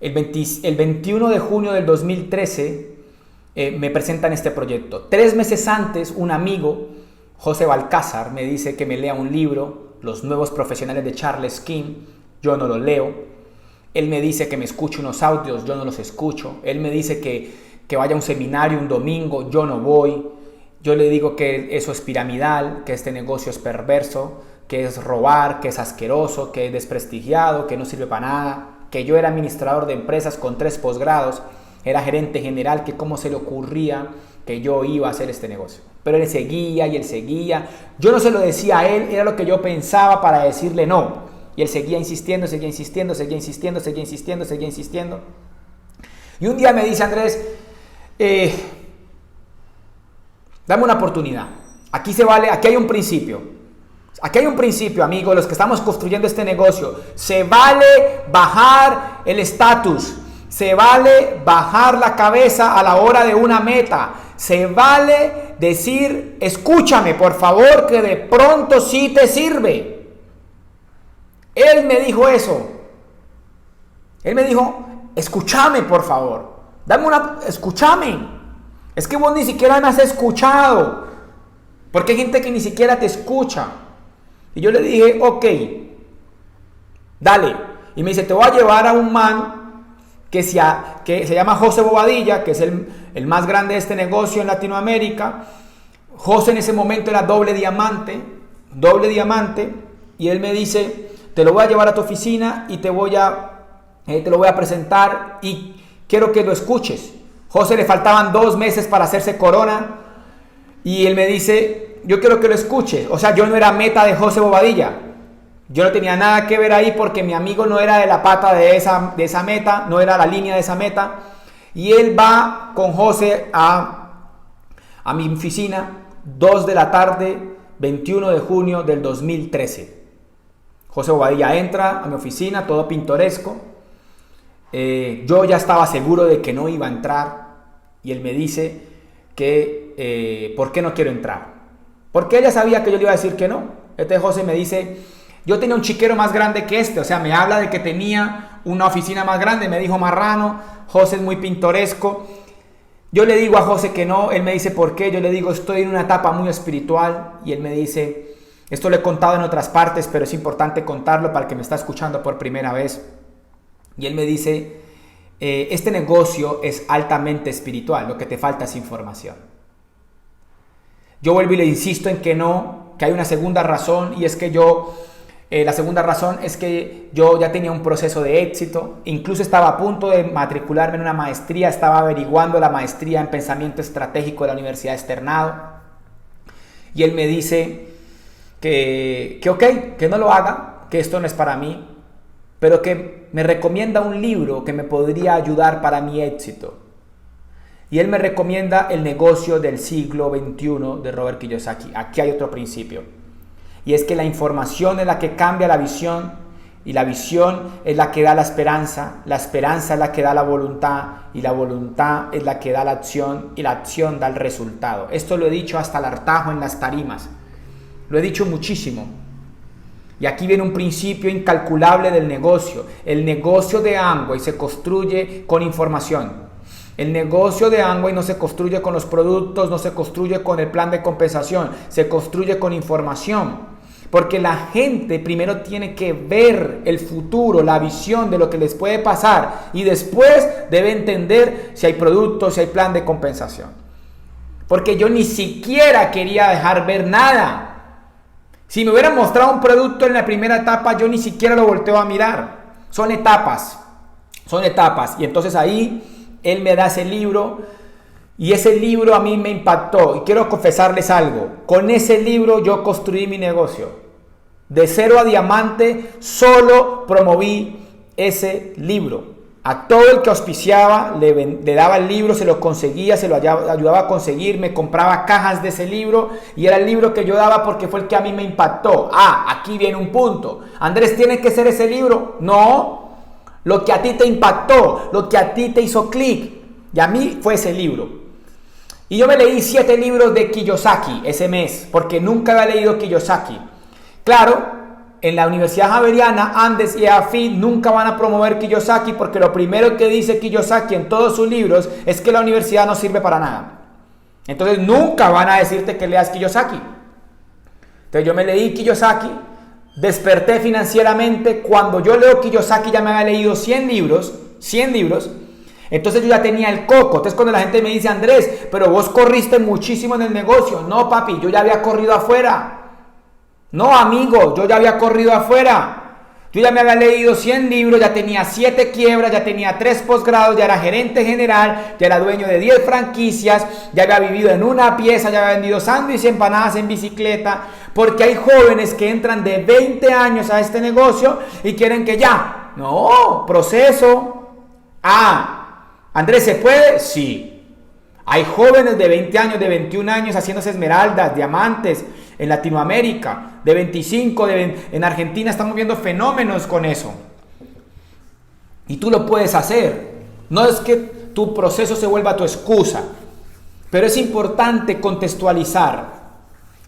El 21 de junio del 2013 me presentan este proyecto. 3 meses antes, un amigo, José Balcázar, me dice que me lea un libro, Los Nuevos Profesionales de Charles King. Yo no lo leo. Él me dice que me escuche unos audios, yo no los escucho. Él me dice que vaya a un seminario un domingo, yo no voy. Yo le digo que eso es piramidal, que este negocio es perverso, que es robar, que es asqueroso, que es desprestigiado, que no sirve para nada, que yo era administrador de empresas con 3 posgrados, era gerente general, que cómo se le ocurría que yo iba a hacer este negocio. Pero él seguía y él seguía. Yo no se lo decía a él, era lo que yo pensaba para decirle no. Y él seguía insistiendo. Y un día me dice, Andrés, dame una oportunidad. Aquí hay un principio. Aquí hay un principio, amigos, los que estamos construyendo este negocio. Se vale bajar el estatus. Se vale bajar la cabeza a la hora de una meta. Se vale decir, escúchame, por favor, que de pronto sí te sirve. Él me dijo eso. Él me dijo, escúchame, por favor. Escúchame. Es que vos ni siquiera me has escuchado. Porque hay gente que ni siquiera te escucha. Y yo le dije, ok, dale. Y me dice, te voy a llevar a un man que se llama José Bobadilla, que es el más grande de este negocio en Latinoamérica. José en ese momento era doble diamante, y él me dice, te lo voy a llevar a tu oficina y te lo voy a presentar y quiero que lo escuches. José le faltaban 2 meses para hacerse corona y él me dice, yo quiero que lo escuches. O sea, yo no era meta de José Bobadilla. Yo no tenía nada que ver ahí porque mi amigo no era de la pata de esa meta, no era la línea de esa meta. Y él va con José a mi oficina, 2 de la tarde, 21 de junio del 2013. José Bobadilla entra a mi oficina, todo pintoresco. Yo ya estaba seguro de que no iba a entrar y él me dice que ¿por qué no quiero entrar? Porque ella sabía que yo le iba a decir que no. José me dice, yo tenía un chiquero más grande que o sea, me habla de que tenía una oficina más grande, me dijo marrano, José es muy pintoresco. Yo le digo a José que no, él me dice ¿por qué? Yo le digo, estoy en una etapa muy espiritual y él me dice, esto lo he contado en otras partes, pero es importante contarlo para el que me está escuchando por primera vez. Y él me dice, este negocio es altamente espiritual, lo que te falta es información. Yo vuelvo y le insisto en que no, que hay una segunda razón, y es que la segunda razón es que yo ya tenía un proceso de éxito, incluso estaba a punto de matricularme en una maestría, estaba averiguando la maestría en pensamiento estratégico de la Universidad de Externado, y él me dice que ok, que no lo haga, que esto no es para mí, pero que me recomienda un libro que me podría ayudar para mi éxito. Y él me recomienda El negocio del siglo XXI de Robert Kiyosaki. Aquí hay otro principio. Y es que la información es la que cambia la visión, y la visión es la que da la esperanza es la que da la voluntad, y la voluntad es la que da la acción, y la acción da el resultado. Esto lo he dicho hasta el hartazgo en las tarimas. Lo he dicho muchísimo. Y aquí viene un principio incalculable del negocio. El negocio de Amway se construye con información. El negocio de Amway no se construye con los productos, no se construye con el plan de compensación, se construye con información. Porque la gente primero tiene que ver el futuro, la visión de lo que les puede pasar, y después debe entender si hay productos, si hay plan de compensación. Porque yo ni siquiera quería dejar ver nada. Si me hubieran mostrado un producto en la primera etapa, yo ni siquiera lo volteo a mirar. Son etapas. Y entonces ahí él me da ese libro, y ese libro a mí me impactó. Y quiero confesarles algo. Con ese libro yo construí mi negocio. De 0 a diamante, solo promoví ese libro. A todo el que auspiciaba le daba el libro, se lo conseguía, se lo ayudaba a conseguir, me compraba cajas de ese libro, y era el libro que yo daba porque fue el que a mí me impactó. Aquí viene un punto. Andrés, ¿tiene que ser ese libro? No. Lo que a ti te impactó, lo que a ti te hizo clic, y a mí fue ese libro. Y yo me leí 7 libros de Kiyosaki ese mes, porque nunca había leído Kiyosaki. Claro, en la Universidad Javeriana, Andes y AFI nunca van a promover Kiyosaki, porque lo primero que dice Kiyosaki en todos sus libros es que la universidad no sirve para nada. Entonces nunca van a decirte que leas Kiyosaki. Entonces yo me leí Kiyosaki, desperté financieramente. Cuando yo leo Kiyosaki ya me había leído 100 libros. Entonces yo ya tenía el coco. Entonces cuando la gente me dice, Andrés, pero vos corriste muchísimo en el negocio. No, papi, yo ya había corrido afuera. No, amigo, yo ya había corrido afuera. Yo ya me había leído 100 libros, ya tenía 7 quiebras, ya tenía 3 posgrados, ya era gerente general, ya era dueño de 10 franquicias, ya había vivido en una pieza, ya había vendido sándwiches y empanadas en bicicleta. Porque hay jóvenes que entran de 20 años a este negocio y quieren que ya. No, proceso. Andrés, ¿se puede? Sí. Hay jóvenes de 20 años, de 21 años haciéndose esmeraldas, diamantes en Latinoamérica, de 25, en Argentina estamos viendo fenómenos con eso. Y tú lo puedes hacer. No es que tu proceso se vuelva tu excusa, pero es importante contextualizar.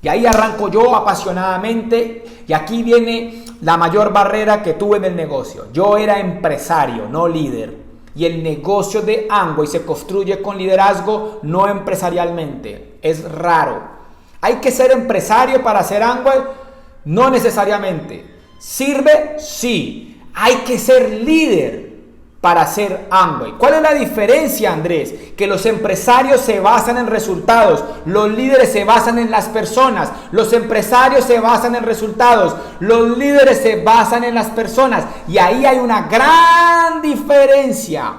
Y ahí arranco yo apasionadamente, y aquí viene la mayor barrera que tuve en el negocio. Yo era empresario, no líder. Y el negocio de Amway se construye con liderazgo, no empresarialmente. Es raro. ¿Hay que ser empresario para hacer Amway? No necesariamente. ¿Sirve? Sí. Hay que ser líder para hacer Amway. ¿Cuál es la diferencia, Andrés? Que los empresarios se basan en resultados, los líderes se basan en las personas, los empresarios se basan en resultados, los líderes se basan en las personas, y ahí hay una gran diferencia.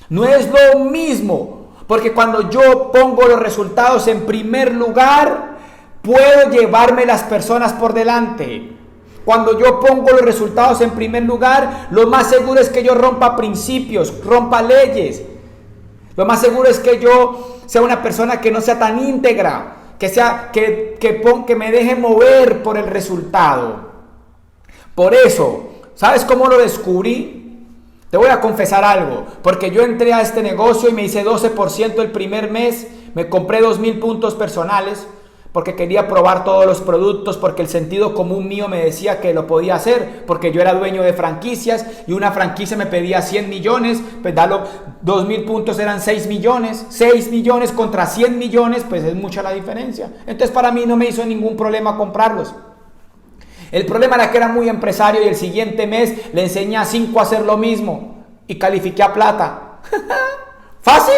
No es lo mismo, porque cuando yo pongo los resultados en primer lugar, puedo llevarme las personas por delante. Cuando yo pongo los resultados en primer lugar, lo más seguro es que yo rompa principios, rompa leyes. Lo más seguro es que yo sea una persona que no sea tan íntegra, que me deje mover por el resultado. Por eso, ¿sabes cómo lo descubrí? Te voy a confesar algo, porque yo entré a este negocio y me hice 12% el primer mes, me compré 2,000 puntos personales, porque quería probar todos los productos, porque el sentido común mío me decía que lo podía hacer, porque yo era dueño de franquicias y una franquicia me pedía 100 millones, pues 2,000 puntos eran 6 millones, 6 millones contra 100 millones, pues es mucha la diferencia. Entonces para mí no me hizo ningún problema comprarlos. El problema era que era muy empresario y el siguiente mes le enseñé a 5 a hacer lo mismo y califiqué a plata. ¿Fácil?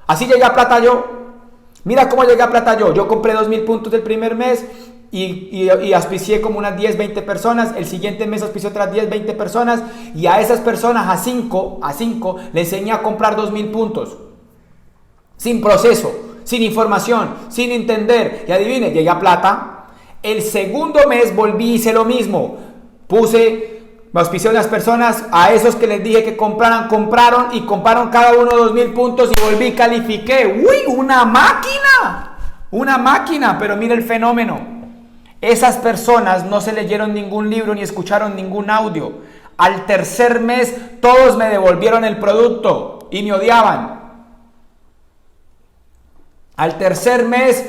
Así llegué a plata yo. Mira cómo llegué a plata yo. Yo compré 2,000 puntos el primer mes y auspicié como unas 10, 20 personas. El siguiente mes auspicié otras 10, 20 personas. Y a esas personas, a 5, le enseñé a comprar 2,000 puntos. Sin proceso, sin información, sin entender. Y adivine, llegué a plata. El segundo mes volví y hice lo mismo. Me auspicié a unas personas, a esos que les dije que compraron y compraron cada uno 2,000 puntos y volví y califiqué. ¡Uy! ¡Una máquina! Una máquina, pero mira el fenómeno. Esas personas no se leyeron ningún libro ni escucharon ningún audio. Al tercer mes todos me devolvieron el producto y me odiaban. Al tercer mes,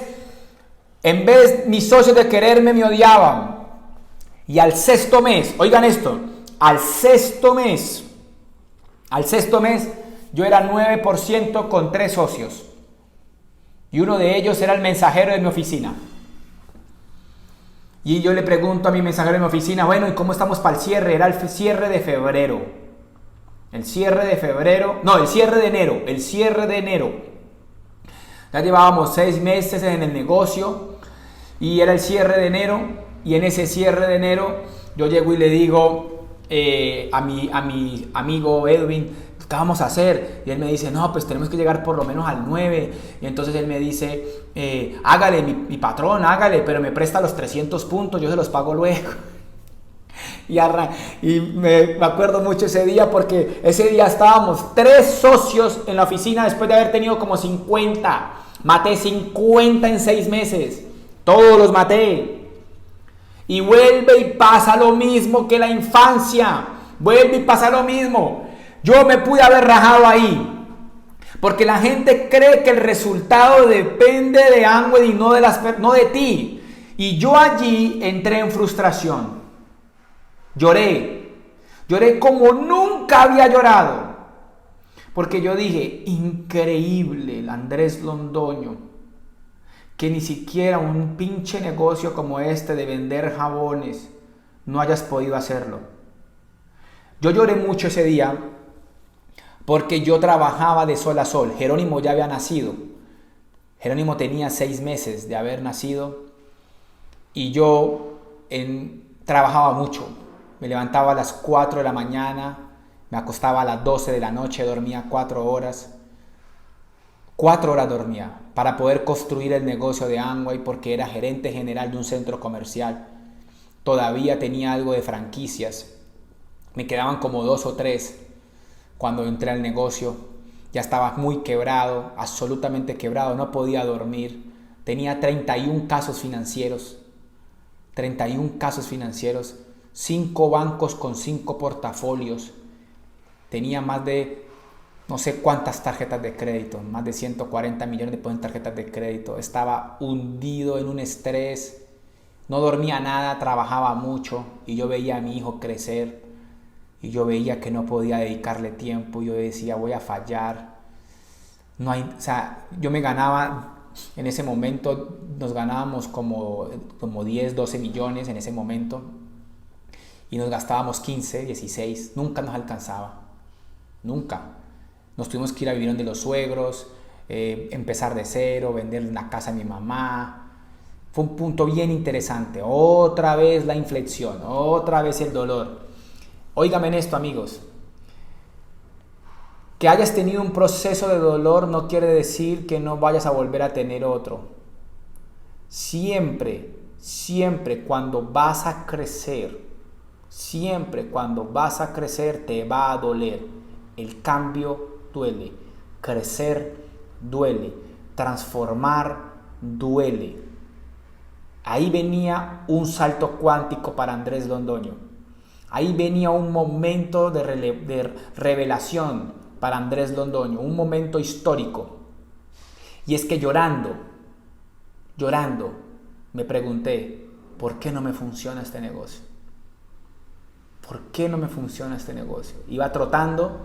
en vez mis socios de quererme, me odiaban. Y al sexto mes, oigan esto, al sexto mes, yo era 9% con 3 socios. Y uno de ellos era el mensajero de mi oficina. Y yo le pregunto a mi mensajero de mi oficina, bueno, ¿y cómo estamos para el cierre? Era el cierre de febrero. El cierre de enero. Ya llevábamos 6 meses en el negocio y era el cierre de enero. Y en ese cierre de enero yo llego y le digo a mi amigo Edwin, ¿qué vamos a hacer? Y él me dice, no, pues tenemos que llegar por lo menos al 9. Y entonces él me dice, hágale, mi patrón, hágale, pero me presta los 300 puntos, yo se los pago luego. Y me acuerdo mucho ese día, porque ese día estábamos 3 socios en la oficina después de haber tenido como 50. Maté 50 en 6 meses. Todos los maté. Y vuelve y pasa lo mismo que la infancia. Vuelve y pasa lo mismo. Yo me pude haber rajado ahí. Porque la gente cree que el resultado depende de Amway y no de ti. Y yo allí entré en frustración. Lloré como nunca había llorado. Porque yo dije, increíble el Andrés Londoño, que ni siquiera un pinche negocio como este de vender jabones no hayas podido hacerlo. Yo lloré mucho ese día porque yo trabajaba de sol a sol. Jerónimo ya había nacido. Jerónimo tenía 6 meses de haber nacido y yo trabajaba mucho. Me levantaba a las 4 de la mañana, me acostaba a las 12 de la noche, dormía 4 horas. 4 horas dormía para poder construir el negocio de Amway, porque era gerente general de un centro comercial. Todavía tenía algo de franquicias. Me quedaban como 2 o 3 cuando entré al negocio. Ya estaba muy quebrado, absolutamente quebrado, no podía dormir. Tenía 31 casos financieros. 5 bancos con 5 portafolios. Tenía más de no sé cuántas tarjetas de crédito, más de 140 millones de pesos en tarjetas de crédito. Estaba hundido en un estrés, no dormía nada, trabajaba mucho y yo veía a mi hijo crecer y yo veía que no podía dedicarle tiempo. Yo decía, voy a fallar. Yo me ganaba, en ese momento nos ganábamos como 10, 12 millones en ese momento y nos gastábamos 15, 16, nunca nos alcanzaba. nunca. Nos tuvimos que ir a vivir donde los suegros, empezar de cero, vender la casa de mi mamá. Fue un punto bien interesante. Otra vez la inflexión, otra vez el dolor. Óigame en esto, amigos. Que hayas tenido un proceso de dolor no quiere decir que no vayas a volver a tener otro. Siempre cuando vas a crecer, te va a doler. El cambio duele, crecer duele, transformar duele. Ahí venía un salto cuántico para Andrés Londoño. Ahí venía un momento de revelación para Andrés Londoño, un momento histórico. Y es que llorando, me pregunté, ¿por qué no me funciona este negocio? ¿Por qué no me funciona este negocio? Iba trotando,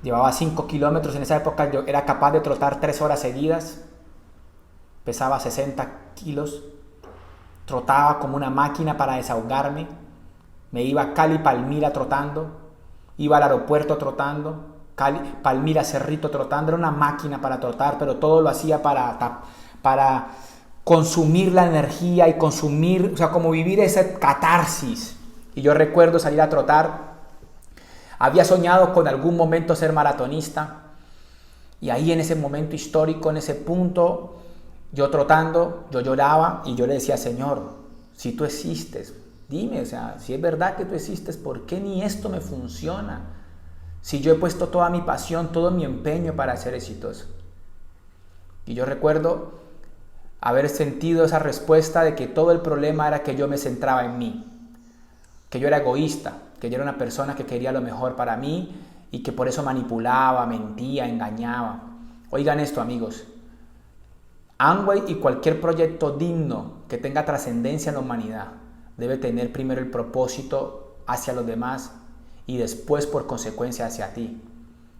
llevaba 5 kilómetros, en esa época yo era capaz de trotar 3 horas seguidas, pesaba 60 kilos, trotaba como una máquina para desahogarme, me iba a Cali, Palmira trotando, iba al aeropuerto trotando, Palmira, Cerrito trotando, era una máquina para trotar, pero todo lo hacía para consumir la energía y consumir, o sea, como vivir esa catarsis. Y yo recuerdo salir a trotar, había soñado con algún momento ser maratonista, y ahí en ese momento histórico, en ese punto, yo trotando, yo lloraba y yo le decía, Señor, si tú existes, dime, o sea, si es verdad que tú existes, ¿por qué ni esto me funciona? Si yo he puesto toda mi pasión, todo mi empeño para ser exitoso. Y yo recuerdo haber sentido esa respuesta de que todo el problema era que yo me centraba en mí, que yo era egoísta, que yo era una persona que quería lo mejor para mí y que por eso manipulaba, mentía, engañaba. Oigan esto, amigos. Amway y cualquier proyecto digno que tenga trascendencia en la humanidad debe tener primero el propósito hacia los demás y después por consecuencia hacia ti.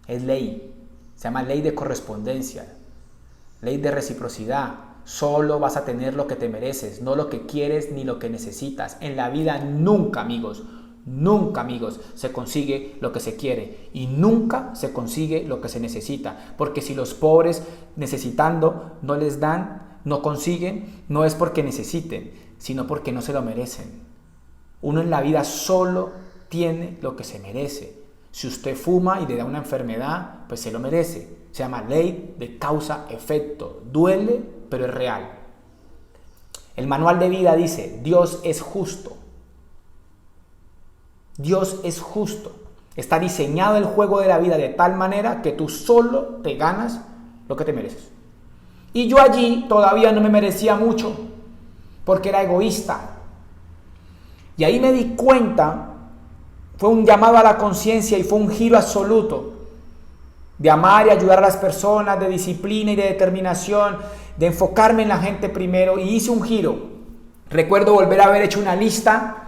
Es ley, se llama ley de correspondencia, ley de reciprocidad. Solo vas a tener lo que te mereces, no lo que quieres ni lo que necesitas. En la vida nunca, amigos, se consigue lo que se quiere y nunca se consigue lo que se necesita. Porque si los pobres necesitando no les dan, no consiguen, no es porque necesiten, sino porque no se lo merecen. Uno en la vida solo tiene lo que se merece. Si usted fuma y le da una enfermedad, pues se lo merece. Se llama ley de causa-efecto. Duele, pero es real. El manual de vida dice, Dios es justo. Dios es justo. Está diseñado el juego de la vida de tal manera que tú solo te ganas lo que te mereces. Y yo allí todavía no me merecía mucho, porque era egoísta. Y ahí me di cuenta, fue un llamado a la conciencia y fue un giro absoluto de amar y ayudar a las personas, de disciplina y de determinación, de enfocarme en la gente primero, y hice un giro. Recuerdo volver a haber hecho una lista.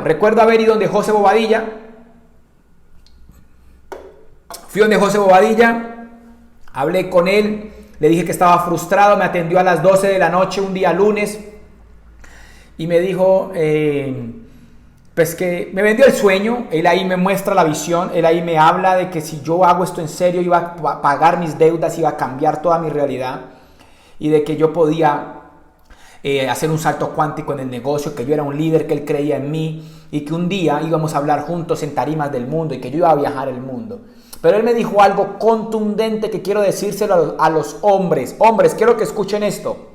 Recuerdo haber ido donde José Bobadilla. Fui donde José Bobadilla, hablé con él, le dije que estaba frustrado, me atendió a las 12 de la noche un día lunes y me dijo, pues que me vendió el sueño. Él ahí me muestra la visión, él ahí me habla de que si yo hago esto en serio iba a pagar mis deudas, iba a cambiar toda mi realidad y de que yo podía hacer un salto cuántico en el negocio, que yo era un líder, que él creía en mí y que un día íbamos a hablar juntos en tarimas del mundo y que yo iba a viajar el mundo. Pero él me dijo algo contundente que quiero decírselo a los hombres. Hombres, quiero que escuchen esto.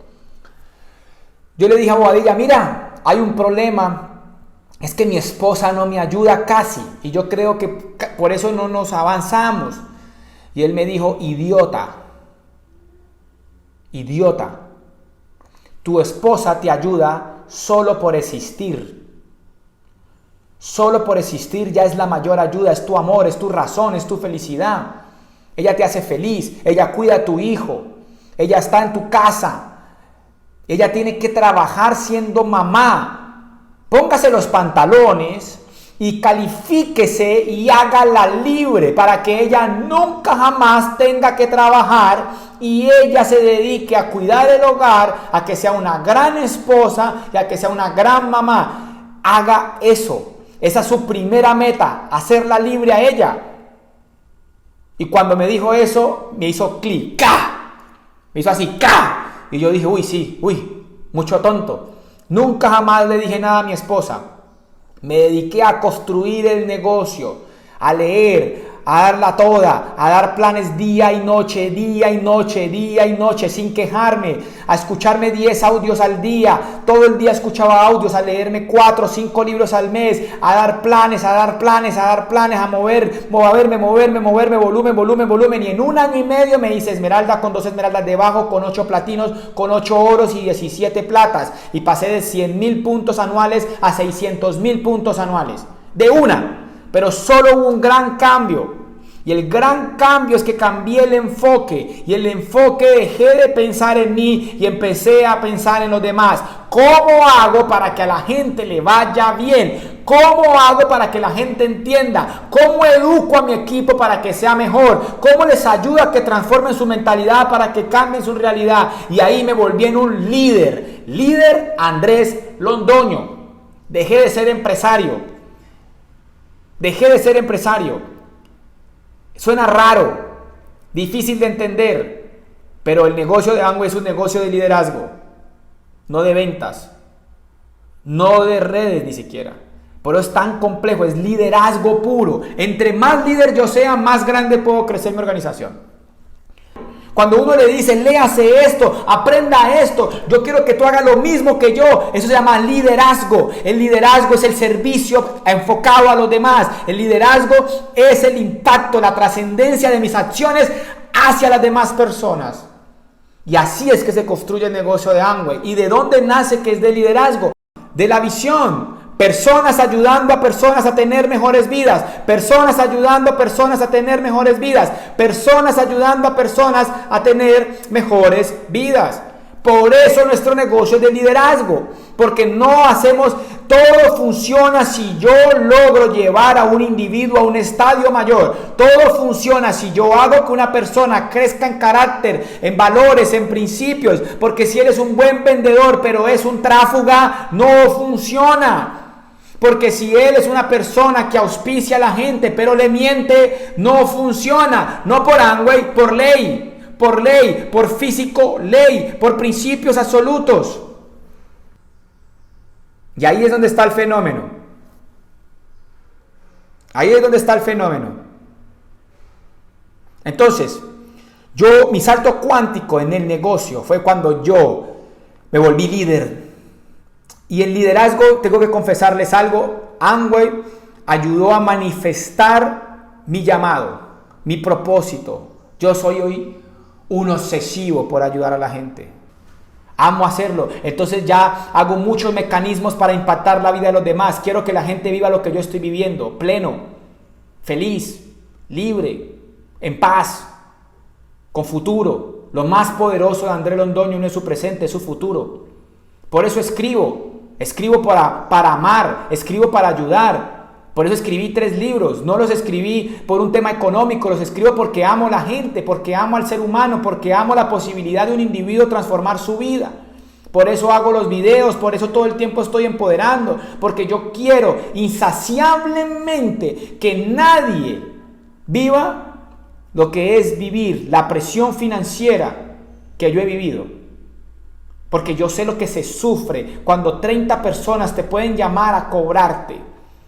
Yo le dije a Bobadilla, mira, hay un problema, es que mi esposa no me ayuda casi y yo creo que por eso no nos avanzamos. Y él me dijo, idiota, tu esposa te ayuda solo por existir. Solo por existir ya es la mayor ayuda, es tu amor, es tu razón, es tu felicidad. Ella te hace feliz, ella cuida a tu hijo, ella está en tu casa, ella tiene que trabajar siendo mamá. Póngase los pantalones y califíquese y hágala libre para que ella nunca jamás tenga que trabajar y ella se dedique a cuidar el hogar, a que sea una gran esposa y a que sea una gran mamá. Haga eso. esa es su primera meta, hacerla libre a ella. Y cuando me dijo eso, me hizo clic, ¡ca! Me hizo así, ¡ca! Y yo dije, mucho tonto. Nunca jamás le dije nada a mi esposa. Me dediqué a construir el negocio, a leer, a darla toda, a dar planes día y noche, sin quejarme, a escucharme 10 audios al día, todo el día escuchaba audios, a leerme 4 o 5 libros al mes, a dar planes, a moverme, volumen, y en 1 año y medio me hice esmeralda con 2 esmeraldas debajo, con 8 platinos, con 8 oros y 17 platas, y pasé de 100,000 puntos anuales a 600,000 puntos anuales, de una. Pero solo hubo un gran cambio. Y el gran cambio es que cambié el enfoque. Y el enfoque dejé de pensar en mí y empecé a pensar en los demás. ¿Cómo hago para que a la gente le vaya bien? ¿Cómo hago para que la gente entienda? ¿Cómo educo a mi equipo para que sea mejor? ¿Cómo les ayudo a que transformen su mentalidad para que cambien su realidad? Y ahí me volví en un líder. Líder Andrés Londoño. Dejé de ser empresario. Suena raro, difícil de entender, pero el negocio de Amway es un negocio de liderazgo, no de ventas, no de redes ni siquiera. Por eso es tan complejo, es liderazgo puro. Entre más líder yo sea, más grande puedo crecer mi organización. Cuando uno le dice, léase esto, aprenda esto, yo quiero que tú hagas lo mismo que yo, eso se llama liderazgo. El liderazgo es el servicio enfocado a los demás. El liderazgo es el impacto, la trascendencia de mis acciones hacia las demás personas. Y así es que se construye el negocio de Amway. ¿Y de dónde nace que es de liderazgo? De la visión. Personas ayudando a personas a tener mejores vidas. Personas ayudando a personas a tener mejores vidas. Personas ayudando a personas a tener mejores vidas. Por eso nuestro negocio es de liderazgo. Porque no hacemos, todo funciona si yo logro llevar a un individuo a un estadio mayor. Todo funciona si yo hago que una persona crezca en carácter, en valores, en principios. Porque si eres un buen vendedor pero es un tráfuga, no funciona. Porque si él es una persona que auspicia a la gente pero le miente, no funciona. No por Amway, por ley, por físico, ley, por principios absolutos. Y ahí es donde está el fenómeno. Entonces, mi salto cuántico en el negocio fue cuando yo me volví líder. Y el liderazgo, tengo que confesarles algo, Amway ayudó a manifestar mi llamado, mi propósito. Yo soy hoy un obsesivo por ayudar a la gente. Amo hacerlo. Entonces ya hago muchos mecanismos para impactar la vida de los demás. Quiero que la gente viva lo que yo estoy viviendo, pleno, feliz, libre, en paz, con futuro. Lo más poderoso de Andrés Londoño no es su presente, es su futuro. Por eso escribo para amar, escribo para ayudar. Por eso escribí 3 libros, no los escribí por un tema económico, los escribo porque amo a la gente, porque amo al ser humano, porque amo la posibilidad de un individuo transformar su vida. Por eso hago los videos, por eso todo el tiempo estoy empoderando, porque yo quiero insaciablemente que nadie viva lo que es vivir la presión financiera que yo he vivido. Porque yo sé lo que se sufre cuando 30 personas te pueden llamar a cobrarte.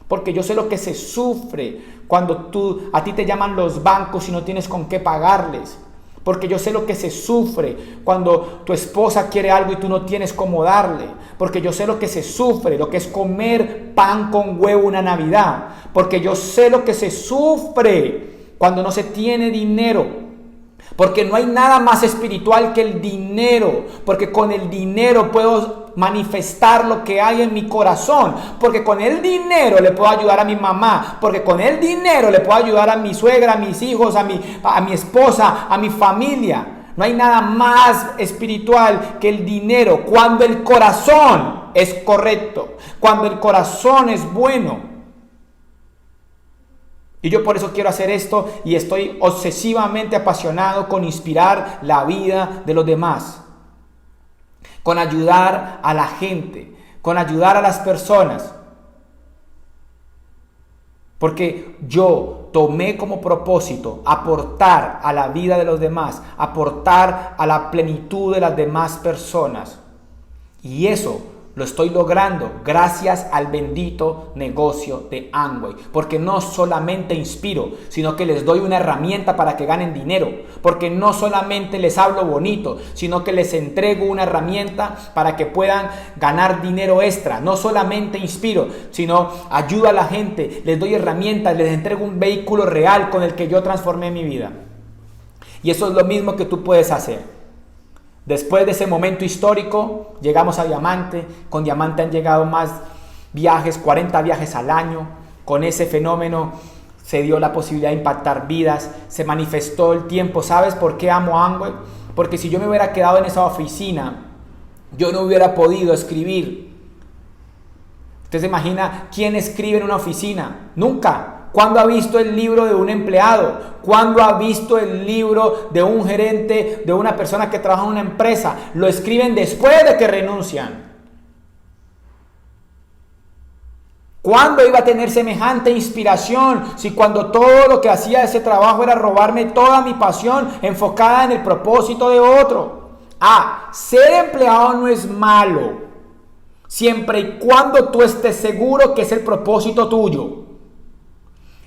Porque yo sé lo que se sufre cuando a ti te llaman los bancos y no tienes con qué pagarles. Porque yo sé lo que se sufre cuando tu esposa quiere algo y tú no tienes cómo darle. Porque yo sé lo que se sufre, lo que es comer pan con huevo una Navidad. Porque yo sé lo que se sufre cuando no se tiene dinero. Porque no hay nada más espiritual que el dinero. Porque con el dinero puedo manifestar lo que hay en mi corazón. Porque con el dinero le puedo ayudar a mi mamá. Porque con el dinero le puedo ayudar a mi suegra, a mis hijos, a mi esposa, a mi familia. No hay nada más espiritual que el dinero. Cuando el corazón es correcto. Cuando el corazón es bueno. Y yo por eso quiero hacer esto y estoy obsesivamente apasionado con inspirar la vida de los demás, con ayudar a la gente, con ayudar a las personas. Porque yo tomé como propósito aportar a la vida de los demás, aportar a la plenitud de las demás personas. Y eso lo estoy logrando gracias al bendito negocio de Amway. Porque no solamente inspiro, sino que les doy una herramienta para que ganen dinero. Porque no solamente les hablo bonito, sino que les entrego una herramienta para que puedan ganar dinero extra. No solamente inspiro, sino ayudo a la gente, les doy herramientas, les entrego un vehículo real con el que yo transformé mi vida. Y eso es lo mismo que tú puedes hacer. Después de ese momento histórico, llegamos a Diamante. Con Diamante han llegado más viajes, 40 viajes al año. Con ese fenómeno se dio la posibilidad de impactar vidas, se manifestó el tiempo. ¿Sabes por qué amo Amway? Porque si yo me hubiera quedado en esa oficina, yo no hubiera podido escribir. ¿Usted se imagina quién escribe en una oficina? Nunca. ¿Cuándo ha visto el libro de un empleado? ¿Cuándo ha visto el libro de un gerente, de una persona que trabaja en una empresa? Lo escriben después de que renuncian. ¿Cuándo iba a tener semejante inspiración si cuando todo lo que hacía ese trabajo era robarme toda mi pasión enfocada en el propósito de otro? Ser empleado no es malo, siempre y cuando tú estés seguro que es el propósito tuyo.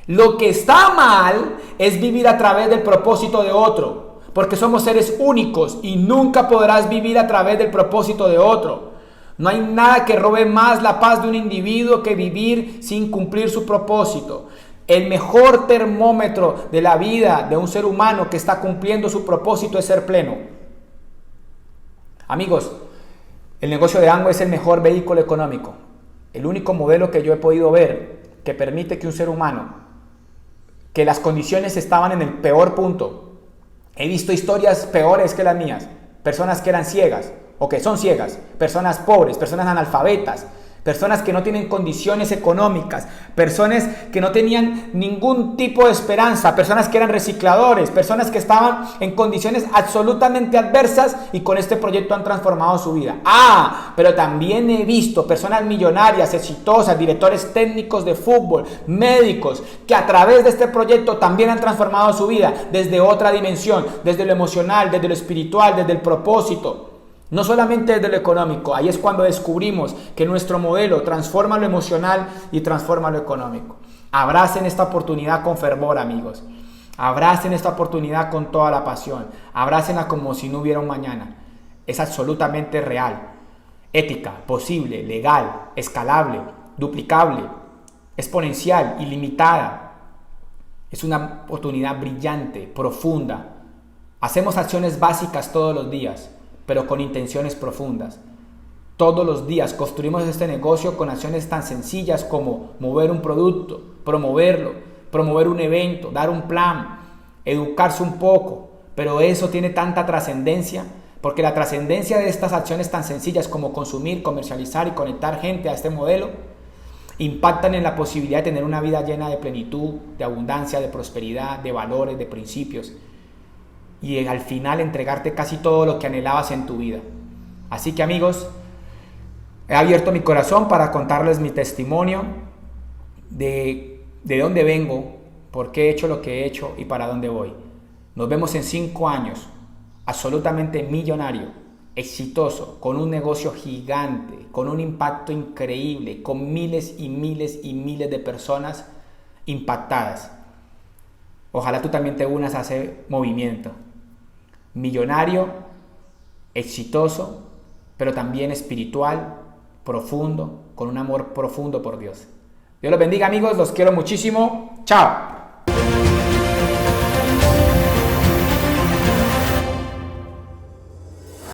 Lo que está mal es vivir a través del propósito de otro, porque somos seres únicos y nunca podrás vivir a través del propósito de otro. No hay nada que robe más la paz de un individuo que vivir sin cumplir su propósito. El mejor termómetro de la vida de un ser humano que está cumpliendo su propósito es ser pleno. Amigos, el negocio de Amway es el mejor vehículo económico, el único modelo que yo he podido ver que permite que un ser humano, que las condiciones estaban en el peor punto. He visto historias peores que las mías. Personas que eran ciegas o que son ciegas. Personas pobres, personas analfabetas. Personas que no tienen condiciones económicas. Personas que no tenían ningún tipo de esperanza. Personas que eran recicladores. Personas que estaban en condiciones absolutamente adversas y con este proyecto han transformado su vida. Pero también he visto personas millonarias, exitosas, directores técnicos de fútbol, médicos, que a través de este proyecto también han transformado su vida desde otra dimensión, desde lo emocional, desde lo espiritual, desde el propósito. No solamente desde lo económico. Ahí es cuando descubrimos que nuestro modelo transforma lo emocional y transforma lo económico. Abracen esta oportunidad con fervor, amigos. Abracen esta oportunidad con toda la pasión. Abrácenla como si no hubiera un mañana. Es absolutamente real, ética, posible, legal, escalable, duplicable, exponencial, ilimitada. Es una oportunidad brillante, profunda. Hacemos acciones básicas todos los días, pero con intenciones profundas. Todos los días construimos este negocio con acciones tan sencillas como mover un producto, promoverlo, promover un evento, dar un plan, educarse un poco. Pero eso tiene tanta trascendencia, porque la trascendencia de estas acciones tan sencillas como consumir, comercializar y conectar gente a este modelo impactan en la posibilidad de tener una vida llena de plenitud, de abundancia, de prosperidad, de valores, de principios. Y al final entregarte casi todo lo que anhelabas en tu vida. Así que, amigos, he abierto mi corazón para contarles mi testimonio de dónde vengo, por qué he hecho lo que he hecho y para dónde voy. Nos vemos en 5 años, absolutamente millonario, exitoso, con un negocio gigante, con un impacto increíble, con miles y miles y miles de personas impactadas. Ojalá tú también te unas a ese movimiento. Millonario, exitoso, pero también espiritual, profundo, con un amor profundo por Dios. Dios los bendiga, amigos, los quiero muchísimo. Chao.